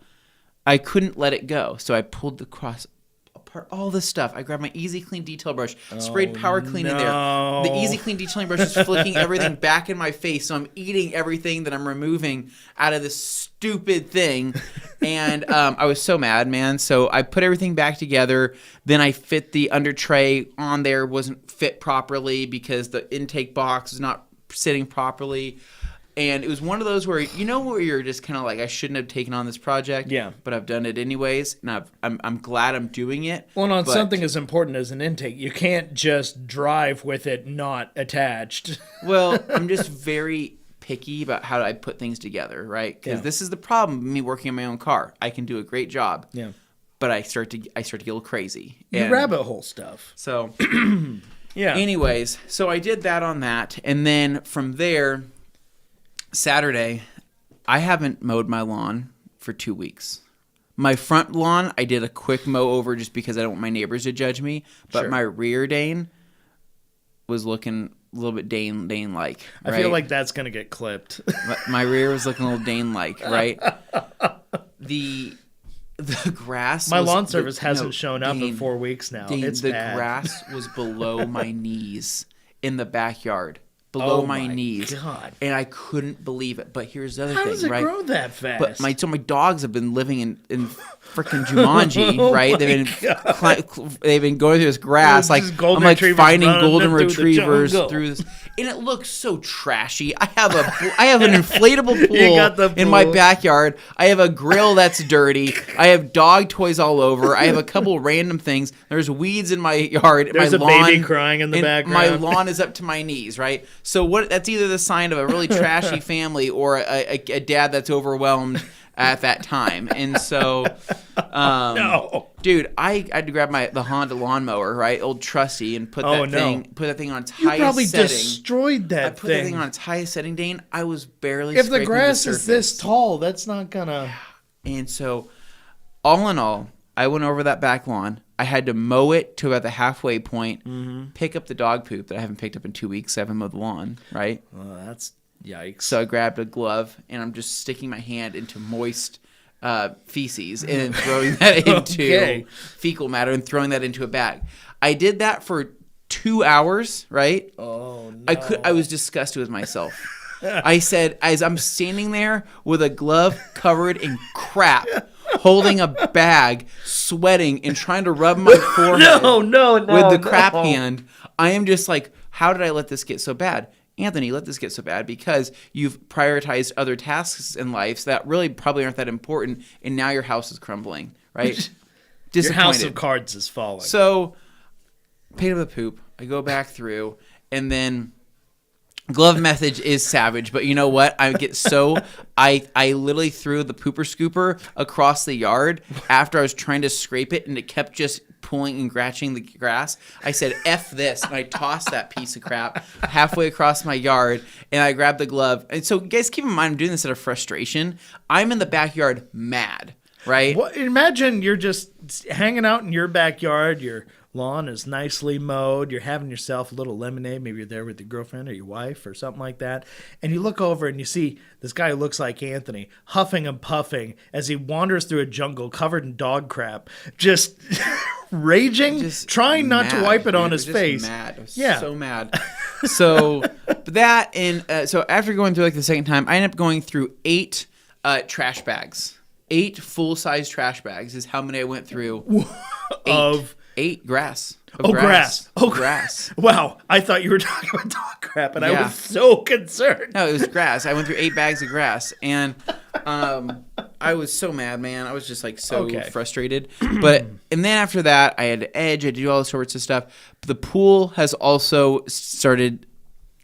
I couldn't let it go, so I pulled the cross apart, all this stuff. I grabbed my Easy Clean detail brush, sprayed Power Clean in there. The Easy Clean detailing brush is flicking everything back in my face, so I'm eating everything that I'm removing out of this stupid thing. And I was so mad, man. So I put everything back together. Then I fit the under tray on there. Wasn't fit properly because the intake box was not sitting properly. And it was one of those where you're just kind of like, I shouldn't have taken on this project, but I've done it anyways, and I'm glad I'm doing it. Well, on something as important as an intake, you can't just drive with it not attached. Well, I'm just very picky about how I put things together, right? Because this is the problem with me working on my own car. I can do a great job, but I start to get a little crazy. You rabbit hole stuff. So, anyways, so I did that on that, and then from there, Saturday, I haven't mowed my lawn for 2 weeks. My front lawn, I did a quick mow over just because I don't want my neighbors to judge me. But my rear Dane was looking a little bit Dane-like. Right? I feel like that's going to get clipped. My rear was looking a little Dane-like, right? The grass. My lawn service hasn't shown up in 4 weeks now. Dane, it's the bad. grass was below my knees in the backyard. Below my knees. God. And I couldn't believe it. But here's the other thing, How does it right? grow that fast? But my dogs have been living in freaking Jumanji, right? They've been going through this grass. Like I'm like finding golden retrievers through this, and it looks so trashy. I have an inflatable pool in my backyard. I have a grill that's dirty. I have dog toys all over. I have a couple random things. There's weeds in my yard. There's a baby crying in the background. My lawn is up to my knees, right? So that's either the sign of a really trashy family or a dad that's overwhelmed at that time. And so, no. Dude, I had to grab the Honda lawnmower, right, old trusty, and put that thing on its highest setting. You probably destroyed that thing. I put that thing on its highest setting, Dane. I was barely. If the grass is this tall, that's not gonna. And so, all in all, I went over that back lawn. I had to mow it to about the halfway point, pick up the dog poop that I haven't picked up in 2 weeks. I haven't mowed the lawn, right? Well, that's yikes. So I grabbed a glove, and I'm just sticking my hand into moist feces and then throwing that into fecal matter and throwing that into a bag. I did that for 2 hours, right? Oh, no. I was disgusted with myself. I said, as I'm standing there with a glove covered in crap, holding a bag, sweating, and trying to rub my forehead with the crap hand, I am just like, how did I let this get so bad? Anthony, let this get so bad because you've prioritized other tasks in life that really probably aren't that important, and now your house is crumbling, right? Your house of cards is falling. So, paid up the poop. I go back through, and then glove message is savage, but you know what? I get so I literally threw the pooper scooper across the yard after I was trying to scrape it, and it kept just pulling and scratching the grass. I said, F this, and I tossed that piece of crap halfway across my yard, and I grabbed the glove. And so, guys, keep in mind, I'm doing this out of frustration. I'm in the backyard mad, right? Well, imagine you're just hanging out in your backyard, your lawn is nicely mowed, you're having yourself a little lemonade, maybe you're there with your girlfriend or your wife or something like that, and you look over and you see this guy who looks like Anthony huffing and puffing as he wanders through a jungle covered in dog crap, just raging, just trying not to wipe it on his face. Mad. I was so mad. So that, and so after going through like the second time, I ended up going through 8 trash bags. 8 full-size trash bags is how many I went through. 8 grass. Grass. Grass. Wow. I thought you were talking about dog crap, and I was so concerned. No, it was grass. I went through 8 bags of grass, and I was so mad, man. I was just like so frustrated. And then after that, I had to edge. I had to do all sorts of stuff. But the pool has also started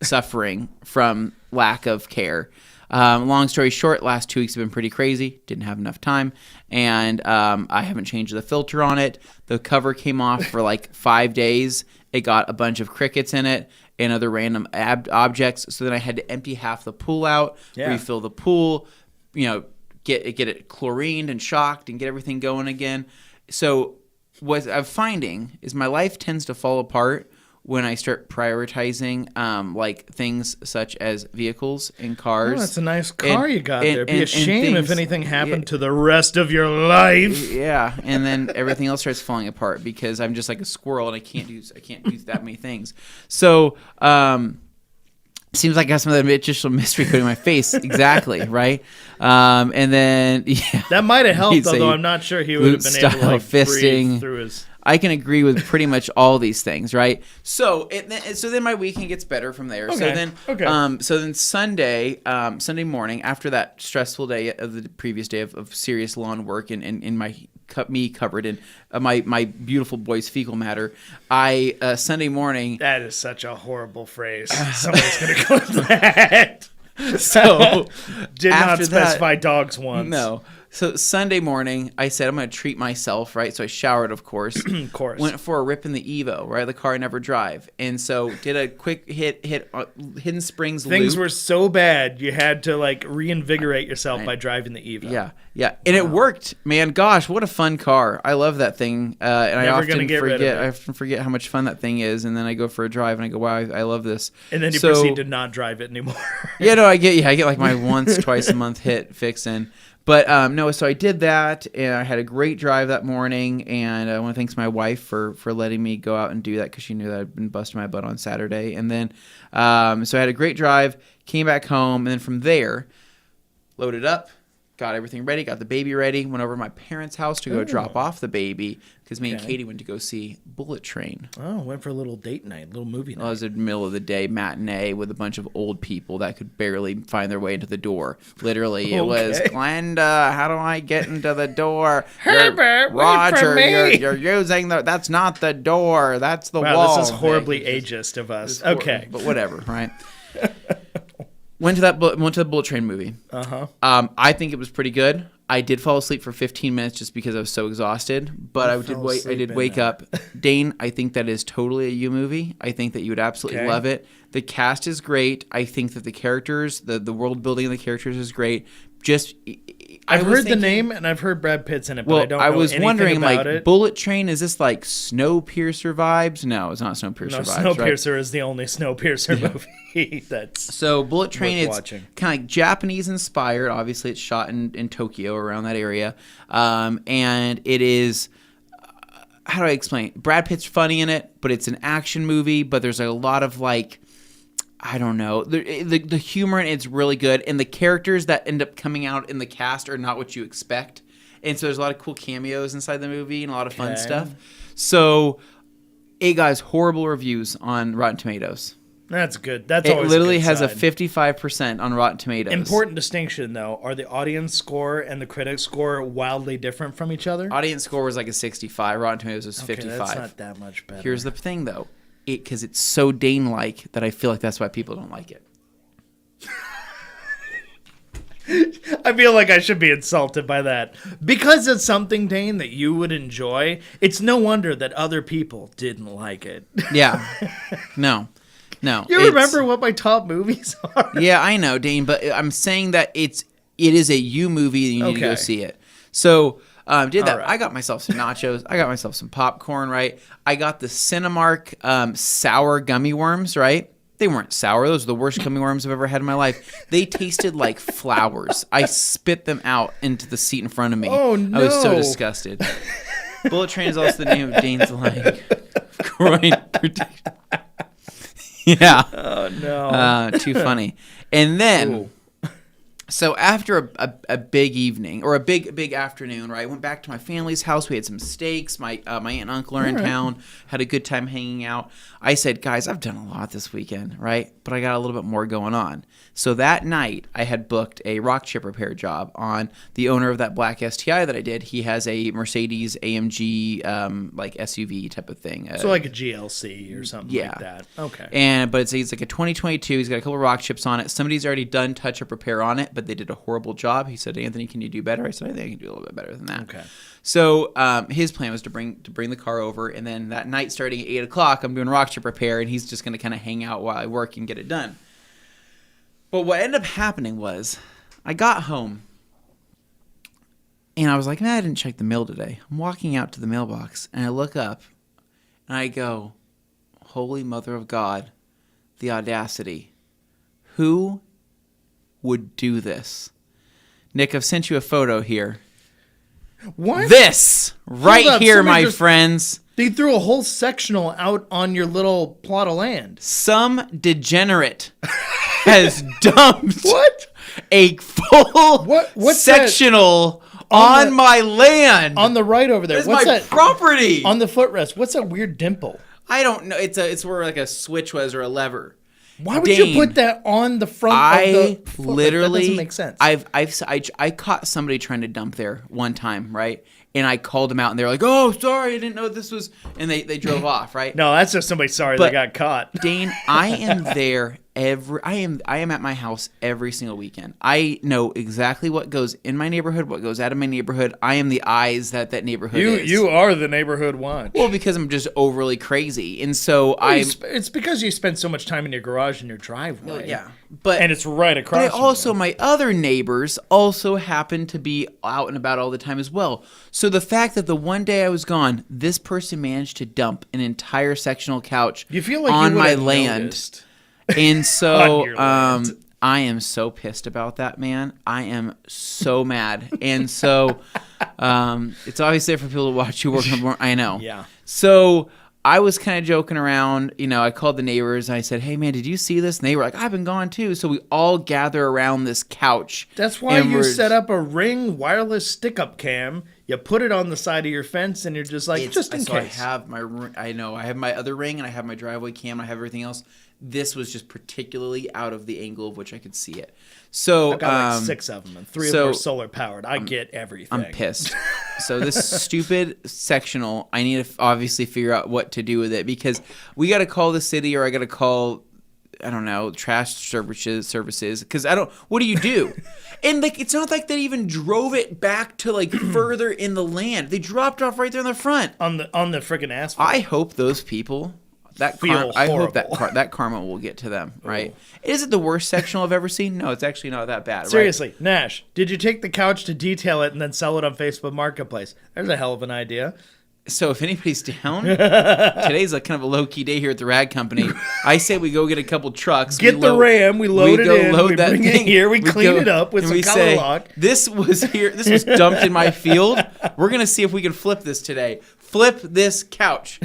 suffering from lack of care. Long story short, last 2 weeks have been pretty crazy. Didn't have enough time. And I haven't changed the filter on it. The cover came off for like 5 days. It got a bunch of crickets in it and other random objects. So then I had to empty half the pool out, refill the pool, get it chlorined and shocked and get everything going again. So what I'm finding is my life tends to fall apart when I start prioritizing like things such as vehicles and cars. Oh, that's a nice car you got there. It'd be a shame if anything happened to the rest of your life. Yeah, and then everything else starts falling apart because I'm just like a squirrel and I can't do that many things. So seems like I have some of that additional mystery put in my face. Exactly, right? And then that might have helped, although I'm not sure he would have been able to like breathe through his. I can agree with pretty much all these things, right? So then my weekend gets better from there. Okay. So then Sunday morning, after that stressful day of the previous day of serious lawn work and me covered in my beautiful boy's fecal matter, Sunday morning. That is such a horrible phrase. Somebody's gonna go with that. So did not specify dogs once. No. So Sunday morning, I said I'm going to treat myself, right? So I showered, of course. Of course. Went for a rip in the Evo, right? The car I never drive. And so did a quick hit Hidden Springs loop. Things were so bad, you had to like reinvigorate yourself by driving the Evo. Yeah. And it worked, man. Gosh, what a fun car. I love that thing. And I often forget how much fun that thing is. And then I go for a drive and I go, wow, I love this. And then you proceed to not drive it anymore. I get like my once, twice a month hit fix in. But no, so I did that, and I had a great drive that morning, and I want to thank my wife for letting me go out and do that because she knew that I'd been busting my butt on Saturday. And then, so I had a great drive, came back home, and then from there, loaded up, got everything ready, got the baby ready, went over to my parents' house to go drop off the baby because me and Katie went to go see Bullet Train. Oh, went for a little date night, little movie night. Well, it was in the middle of the day matinee with a bunch of old people that could barely find their way into the door. Literally, it was, Glenda, how do I get into the door? Herbert, Roger, you're using that's not the door, that's the wall. Wow, this is horribly ageist of us. Okay. But whatever, right? Went to the Bullet Train movie. I think it was pretty good. I did fall asleep for 15 minutes just because I was so exhausted, but I did wake up. Dane, I think that is totally a you movie. I think that you would absolutely love it. The cast is great. I think that the characters, the world building of the characters is great. I've heard the name and I've heard Brad Pitt's in it, but I don't know anything about it. I was wondering, like, Bullet Train, is this like Snowpiercer vibes? No, it's not Snowpiercer vibes. Snowpiercer is the only Snowpiercer movie that's so Bullet Train. It's kind of like Japanese inspired. Obviously, it's shot in Tokyo, around that area, and it is. How do I explain? Brad Pitt's funny in it, but it's an action movie. But there's a lot of like. I don't know. The humor in it's really good, and the characters that end up coming out in the cast are not what you expect. And so there's a lot of cool cameos inside the movie and a lot of fun stuff. So it got horrible reviews on Rotten Tomatoes. That's good. That's always literally a good has sign. A 55% on Rotten Tomatoes. Important distinction, though. Are the audience score and the critic score wildly different from each other? Audience score was like a 65. Rotten Tomatoes was 55. That's not that much better. Here's the thing, though. Because it's so Dane-like that I feel like that's why people don't like it. I feel like I should be insulted by that. Because it's something, Dane, that you would enjoy, it's no wonder that other people didn't like it. Yeah. No. You remember what my top movies are? Yeah, I know, Dane, but I'm saying that it is a you movie and you need to go see it. So... did that. Right. I got myself some nachos. I got myself some popcorn, right? I got the Cinemark sour gummy worms, right? They weren't sour. Those are the worst gummy worms I've ever had in my life. They tasted like flowers. I spit them out into the seat in front of me. Oh, no. I was so disgusted. Bullet Train is also the name of Dane's like groin protection. Yeah. Oh, no. Too funny. And then... Ooh. So after a big evening or a big afternoon, right? I went back to my family's house. We had some steaks. My aunt and uncle are in town. Had a good time hanging out. I said, guys, I've done a lot this weekend, right? But I got a little bit more going on. So that night, I had booked a rock chip repair job on the owner of that black STI that I did. He has a Mercedes AMG like SUV type of thing. So like a GLC or something like that. Okay. But it's like a 2022. He's got a couple of rock chips on it. Somebody's already done touch-up repair on it, but they did a horrible job. He said, Anthony, can you do better? I said, I think I can do a little bit better than that. Okay. So his plan was to bring the car over, and then that night starting at 8 o'clock, I'm doing rock chip repair, and he's just going to kind of hang out while I work and get it done. But what ended up happening was I got home, and I was like, I didn't check the mail today. I'm walking out to the mailbox, and I look up, and I go, Holy Mother of God, the audacity. Who would do this? Nick, I've sent you a photo here. What? This right here, my friends. They threw a whole sectional out on your little plot of land. Some degenerate has dumped a full what's sectional on my land. On the right over there. That's my property. On the footrest. What's that weird dimple? I don't know. It's where like a switch was or a lever. Why would you put that on the front of the foot? Literally, that doesn't make sense. I caught somebody trying to dump there one time, right? And I called them out, and they were like, "Oh, sorry, I didn't know this was." And they drove off, right? No, that's just somebody sorry they got caught. Dane, I am there I am at my house every single weekend. I know exactly what goes in my neighborhood, what goes out of my neighborhood. I am the eyes that neighborhood is. You are the neighborhood watch. Well, because I'm just overly crazy, and so it's because you spend so much time in your garage and your driveway. Yeah, and it's right across. But also, my other neighbors also happen to be out and about all the time as well. So the fact that the one day I was gone, this person managed to dump an entire sectional couch you feel like on you my land. Noticed. And so I am so pissed about that, man. I am so mad. And so it's obviously there for people to watch you work on more. I know. Yeah. So I was kind of joking around. I called the neighbors and I said, hey, man, did you see this? And they were like, I've been gone too. So we all gather around this couch. That's why you set up a Ring wireless stick-up cam. You put it on the side of your fence and you're just like, just in case. I have I have my other Ring and I have my driveway cam. And I have everything else. This was just particularly out of the angle of which I could see it. So I've got like 6 of them, and 3 of them are solar powered. I get everything. I'm pissed. So this stupid sectional, I need to obviously figure out what to do with it, because we got to call the city, or I got to call, I don't know, trash services. Because what do you do? And like, it's not like they even drove it back to like further in the land. They dropped off right there in the front on the freaking asphalt. I hope those people. I hope that karma will get to them, right? Is it the worst sectional I've ever seen? No, it's actually not that bad. Seriously, right? Nash, did you take the couch to detail it and then sell it on Facebook Marketplace? There's a hell of an idea. So if anybody's down, today's kind of a low-key day here at the rag company. I say we go get a couple trucks. Get the Ram, we load it in, we bring it here, we clean it up with some color lock. This was dumped in my field. We're going to see if we can flip this today. Flip this couch.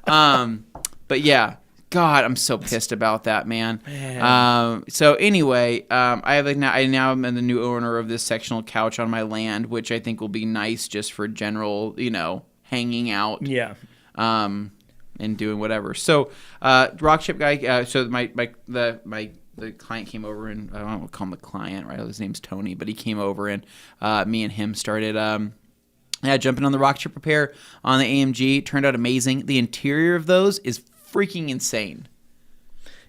But yeah, God, I'm so pissed about that, man. So anyway, I now am the new owner of this sectional couch on my land, which I think will be nice just for general, hanging out. Yeah. And doing whatever. So, rock chip guy. So the client came over, and I don't want to call him the client, right? His name's Tony, but he came over, and me and him started. Jumping on the rock chip repair on the AMG. Turned out amazing. The interior of those is freaking insane.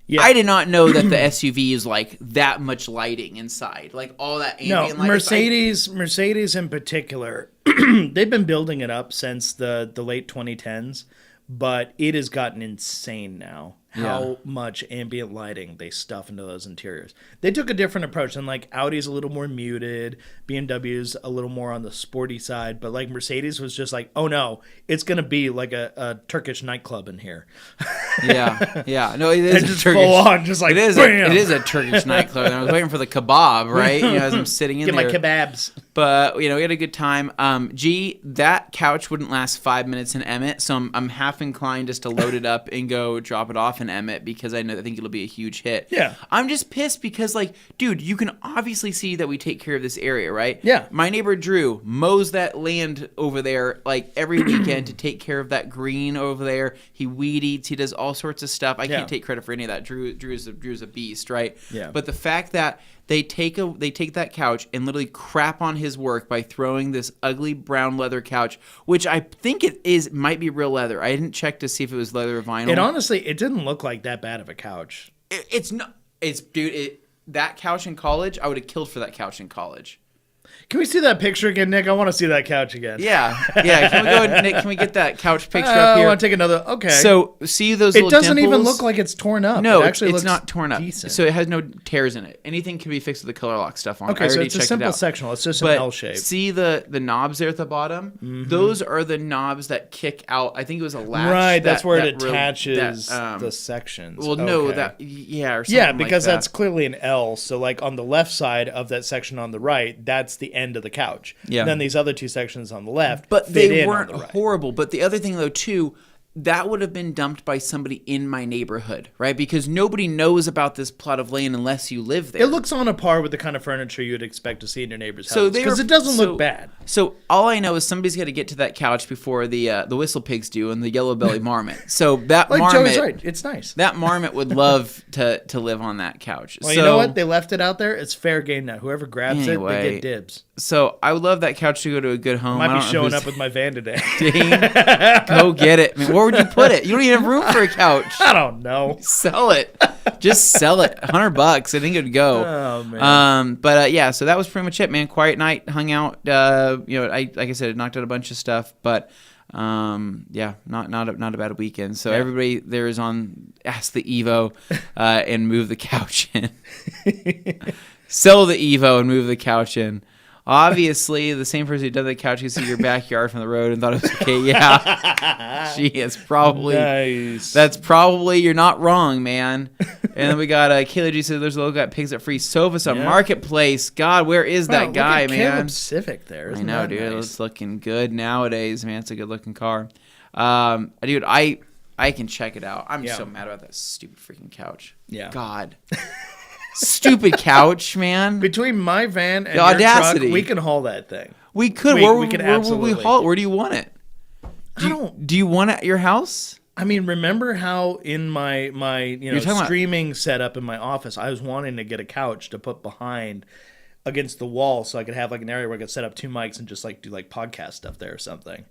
Yeah. I did not know that the SUV is like that much lighting inside, like all that ambient light. Mercedes in particular, they've been building it up since the late 2010s, but it has gotten insane now. How much ambient lighting they stuff into those interiors. They took a different approach, and like Audi's a little more muted, BMW's a little more on the sporty side, but like Mercedes was just like, oh no, it's gonna be like a Turkish nightclub in here. Yeah. No, it is just Turkish, full on, just like it is. It is a Turkish nightclub. And I was waiting for the kebab, right? As I'm sitting in there. Get my kebabs. But we had a good time. That couch wouldn't last 5 minutes in Emmett, so I'm half inclined just to load it up and go drop it off in Emmett, because I think it'll be a huge hit. Yeah. I'm just pissed because, like, dude, you can obviously see that we take care of this area, right? Yeah. My neighbor Drew mows that land over there like every weekend to take care of that green over there. He weed eats. He does all sorts of stuff. I can't take credit for any of that. Drew's a beast, right? Yeah. But the fact that they take that couch and literally crap on his work by throwing this ugly brown leather couch, which I think might be real leather. I didn't check to see if it was leather or vinyl. It honestly, it didn't look like that bad of a couch. It's not. That couch in college, I would have killed for that couch in college. Can we see that picture again, Nick? I want to see that couch again. Yeah. Can we go, Nick? Can we get that couch picture up here? I want to take another. Okay. So see those little dimples? It doesn't even look like it's torn up. No, it actually it's looks not torn up. Decent. So it has no tears in it. Anything can be fixed with the color lock stuff on it. Okay, so it's a simple sectional. It's just an L shape. See the knobs there at the bottom? Mm-hmm. Those are the knobs that kick out. I think it was a latch. Right, that's where it attaches the sections. Well, no, or something because like that's clearly an L. So like on the left side of that section on the right, that's the end of the couch. Yeah. And then these other two sections on the left, but they weren't horrible. But the other thing, though, too, that would have been dumped by somebody in my neighborhood, right? Because nobody knows about this plot of land unless you live there. It looks on a par with the kind of furniture you'd expect to see in your neighbor's house, because it doesn't look bad. So all I know is somebody's got to get to that couch before the whistle pigs do and the yellow belly marmot. So that like marmot, Joey's right, it's nice. That marmot would love to live on that couch. Well, you know what? They left it out there. It's fair game now. Whoever grabs it, they get dibs. So I would love that couch to go to a good home. I might be showing up with my van today. Dane, go get it. I mean, where would you put it? You don't even have room for a couch. I don't know. Sell it. Just sell it. $100. I think it'd go. Oh man. But so that was pretty much it, man. Quiet night, hung out. Like I said, knocked out a bunch of stuff, but not a bad weekend. So everybody there is on Ask the Evo and move the couch in. Sell the Evo and move the couch in. Obviously, the same person who did the couch could see your backyard from the road and thought it was okay. Yeah, she is probably nice. That's probably you're not wrong, man. And then we got Kayla G said there's a little guy pigs at free sofas on Marketplace. God, where is that guy, look at man? Caleb Civic there. Isn't I know, that dude. nice? It's looking good nowadays, man. It's a good looking car. Dude, I can check it out. I'm so mad about that stupid freaking couch. Yeah. God. Stupid couch, man. Between my van and the audacity. Truck, we can haul that thing. We could. Where would we haul it? Where do you want it? Do you want it at your house? I mean, remember how in my streaming setup in my office, I was wanting to get a couch to put behind against the wall so I could have like an area where I could set up 2 mics and just like do like podcast stuff there or something.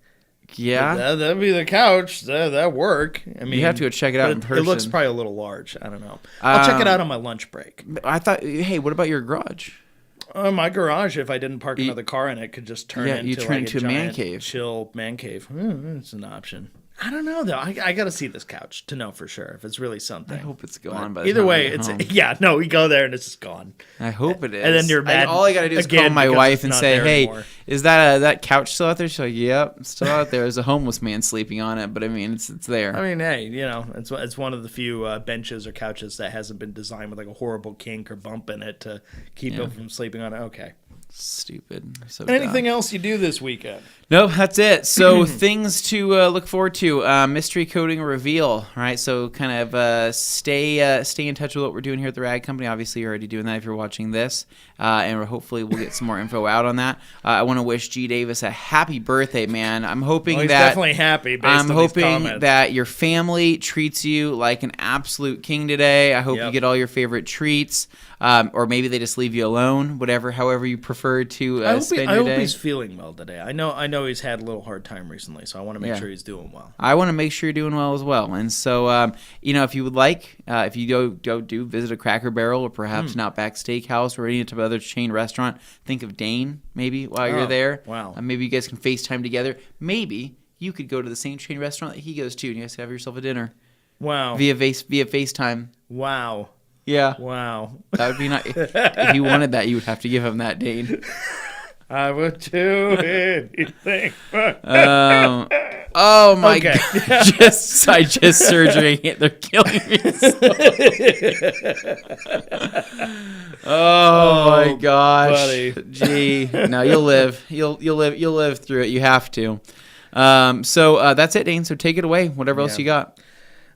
Yeah, that'd be the couch. That'd work. I mean, you have to go check it out in person. It looks probably a little large. I don't know. I'll check it out on my lunch break. I thought, hey, what about your garage? My garage, if I didn't park another car in it, could just turn into a man cave. Chill man cave. It's an option. I don't know though. I got to see this couch to know for sure if it's really something. I hope it's gone. But either way, we go there and it's just gone. I hope it is. And then you're mad. All I got to do is call my wife and say, "Hey, is that couch still out there?" She's like, "Yep, it's still out there. There's a homeless man sleeping on it, but I mean, it's there." I mean, hey, it's one of the few benches or couches that hasn't been designed with like a horrible kink or bump in it to keep people from sleeping on it. Okay. Stupid. So anything else you do this weekend? Nope, that's it. So things to look forward to. Mystery coding reveal, right? So kind of stay in touch with what we're doing here at the Rag Company. Obviously, you're already doing that if you're watching this. And hopefully we'll get some more info out on that. I want to wish G. Davis a happy birthday, man. I'm hoping he's definitely happy based on his comments. That your family treats you like an absolute king today. I hope you get all your favorite treats. Or maybe they just leave you alone, however you prefer to spend your day. I hope he's feeling well today. I know he's had a little hard time recently, so I want to make sure he's doing well. I want to make sure you're doing well as well. And so, if you would like, if you do visit a Cracker Barrel or perhaps an Outback Steakhouse or any type of other chain restaurant, think of Dane maybe while you're there. Wow. Maybe you guys can FaceTime together. Maybe you could go to the same chain restaurant that he goes to and you guys have yourself a dinner. Wow. Via FaceTime. Wow. Yeah. Wow. That would be nice. If you wanted that, you would have to give him that, Dane. I would do anything. Oh my God! I just surgery. They're killing me. Oh my gosh, buddy. Gee, no, you'll live. You'll live through it. You have to. So that's it, Dane. So take it away. Whatever else you got.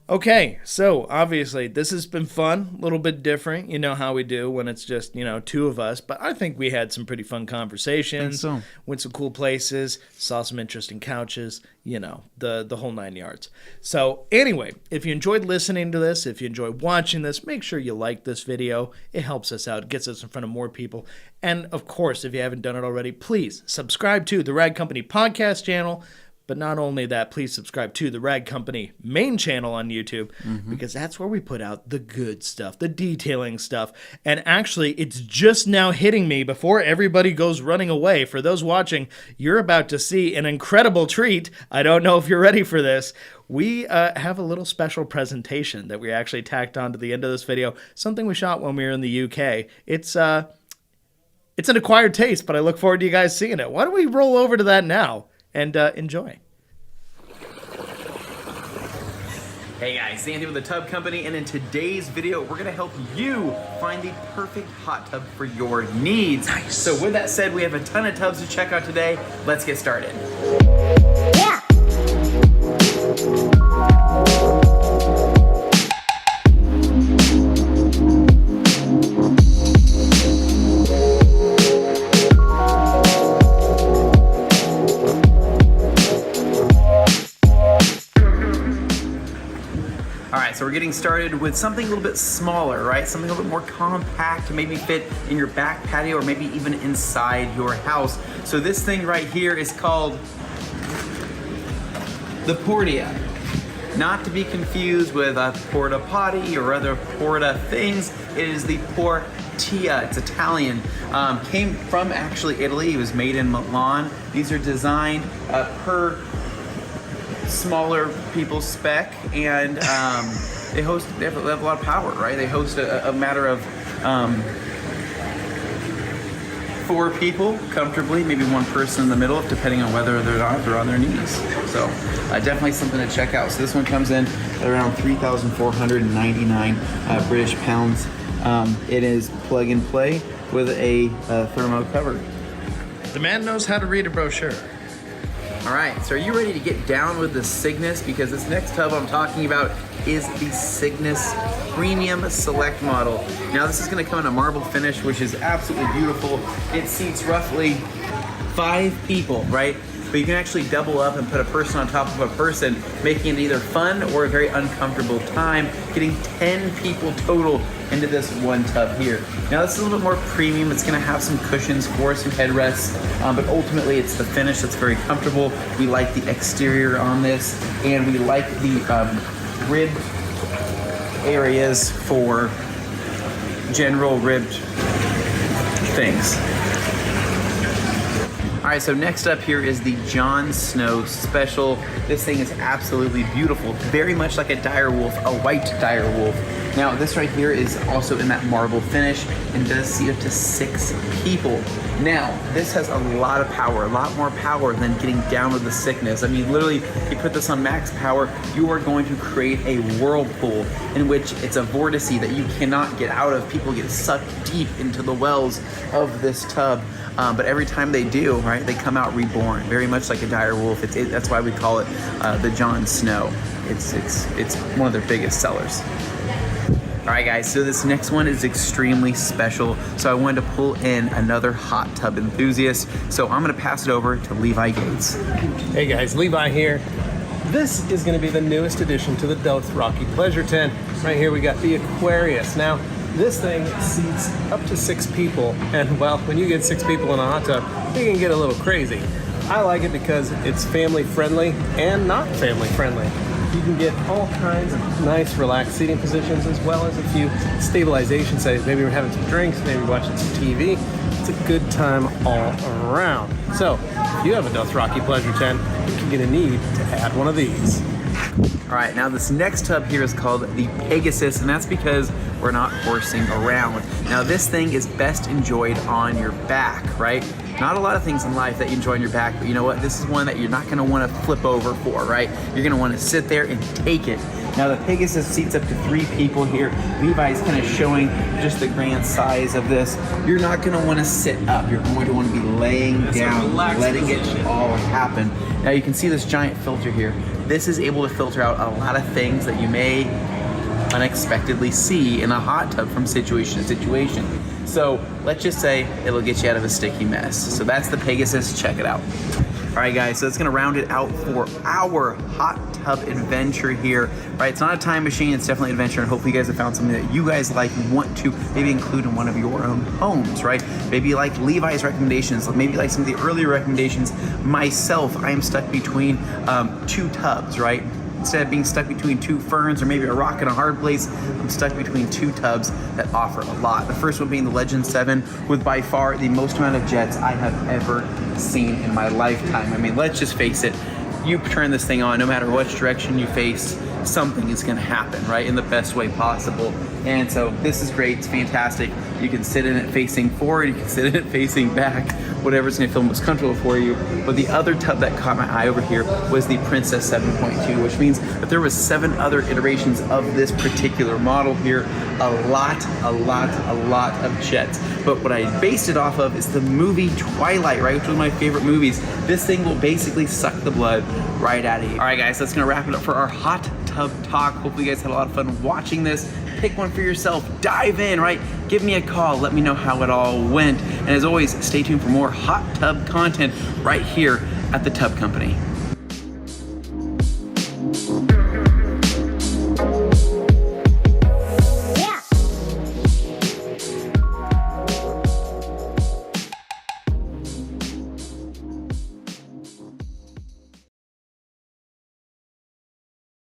Okay, so obviously this has been fun, a little bit different. You know how we do when it's just, 2 of us. But I think we had some pretty fun conversations. I think so. Went some cool places, saw some interesting couches, the whole 9 yards. So anyway, if you enjoyed listening to this, if you enjoyed watching this, make sure you like this video. It helps us out, gets us in front of more people. And of course, if you haven't done it already, please subscribe to the Rag Company podcast channel. But not only that, please subscribe to the Rag Company main channel on YouTube because that's where we put out the good stuff, the detailing stuff. And actually, it's just now hitting me before everybody goes running away. For those watching, you're about to see an incredible treat. I don't know if you're ready for this. We have a little special presentation that we actually tacked on to the end of this video, something we shot when we were in the UK. It's an acquired taste, but I look forward to you guys seeing it. Why don't we roll over to that now? And enjoy. Hey guys, Anthony with the Tub Company, and in today's video, we're gonna help you find the perfect hot tub for your needs. Nice. So with that said, we have a ton of tubs to check out today. Let's get started. Yeah. So we're getting started with something a little bit smaller, right? Something a little bit more compact to maybe fit in your back patio or maybe even inside your house. So this thing right here is called the Portia. Not to be confused with a porta potty or other porta things. It is the Portia. It's Italian. Came from actually Italy. It was made in Milan. These are designed per smaller people's spec, and they have a lot of power, right? They host a matter of 4 people comfortably, maybe one person in the middle, depending on whether they're on their knees. So definitely something to check out. So this one comes in at around 3,499 British pounds. It is plug and play with a thermo cover. The man knows how to read a brochure. All right, so are you ready to get down with the Cygnus? Because this next tub I'm talking about is the Cygnus Premium Select model. Now this is gonna come in a marble finish, which is absolutely beautiful. It seats roughly 5 people, right? But you can actually double up and put a person on top of a person, making it either fun or a very uncomfortable time, getting 10 people total into this one tub here. Now this is a little bit more premium. It's gonna have some cushions for some headrests, but ultimately it's the finish that's very comfortable. We like the exterior on this, and we like the rib areas for general ribbed things. All right, so next up here is the Jon Snow Special. This thing is absolutely beautiful, very much like a dire wolf, a white dire wolf. Now this right here is also in that marble finish and does seat up to 6 people. Now, this has a lot of power, a lot more power than getting down with the Cygnus. I mean, literally, you put this on max power, you are going to create a whirlpool in which it's a vortice that you cannot get out of. People get sucked deep into the wells of this tub. But every time they do, right, they come out reborn, very much like a dire wolf. That's why we call it the Jon Snow. It's one of their biggest sellers. All right, guys, so this next one is extremely special. So I wanted to pull in another hot tub enthusiast. So I'm gonna pass it over to Levi Gates. Hey guys, Levi here. This is gonna be the newest addition to the Dothraki Pleasure Tent. Right here we got the Aquarius. Now, this thing seats up to 6 people, and well, when you get 6 people in a hot tub, it can get a little crazy. I like it because it's family friendly and not family friendly. You can get all kinds of nice relaxed seating positions, as well as a few stabilization settings. Maybe you're having some drinks, maybe you're watching some TV. It's a good time all around. So, if you have a Dothraki Pleasure Tent, you can need to add one of these. All right, now this next tub here is called the Pegasus, and that's because we're not horsing around. Now this thing is best enjoyed on your back, right? Not a lot of things in life that you enjoy on your back, but you know what? This is one that you're not gonna wanna flip over for, right? You're gonna wanna sit there and take it. Now the Pegasus seats up to 3 people here. Levi's kind of showing just the grand size of this. You're not gonna wanna sit up. You're going to wanna be laying down, letting it all happen. Now you can see this giant filter here. This is able to filter out a lot of things that you may unexpectedly see in a hot tub from situation to situation. So let's just say it'll get you out of a sticky mess. So that's the Pegasus, check it out. All right guys, so it's gonna round it out for our hot tub adventure here, right? It's not a time machine, it's definitely an adventure, and hopefully you guys have found something that you guys like and want to maybe include in one of your own homes, right? Maybe like Levi's recommendations, maybe like some of the earlier recommendations. Myself, I am stuck between 2 tubs, right? Instead of being stuck between 2 ferns or maybe a rock and a hard place, I'm stuck between 2 tubs that offer a lot. The first one being the Legend 7 with by far the most amount of jets I have ever seen in my lifetime. I mean, let's just face it. You turn this thing on, no matter which direction you face, something is gonna happen, right? In the best way possible. And so this is great, it's fantastic. You can sit in it facing forward, you can sit in it facing back, whatever's gonna feel most comfortable for you. But the other tub that caught my eye over here was the Princess 7.2, which means that there was 7 other iterations of this particular model here. A lot of jets. But what I based it off of is the movie Twilight, right? Which was one of my favorite movies. This thing will basically suck the blood right out of you. All right guys, that's gonna wrap it up for our hot tub talk. Hopefully you guys had a lot of fun watching this. Pick one for yourself, dive in, right? Give me a call, let me know how it all went. And as always, stay tuned for more hot tub content right here at the Tub Company.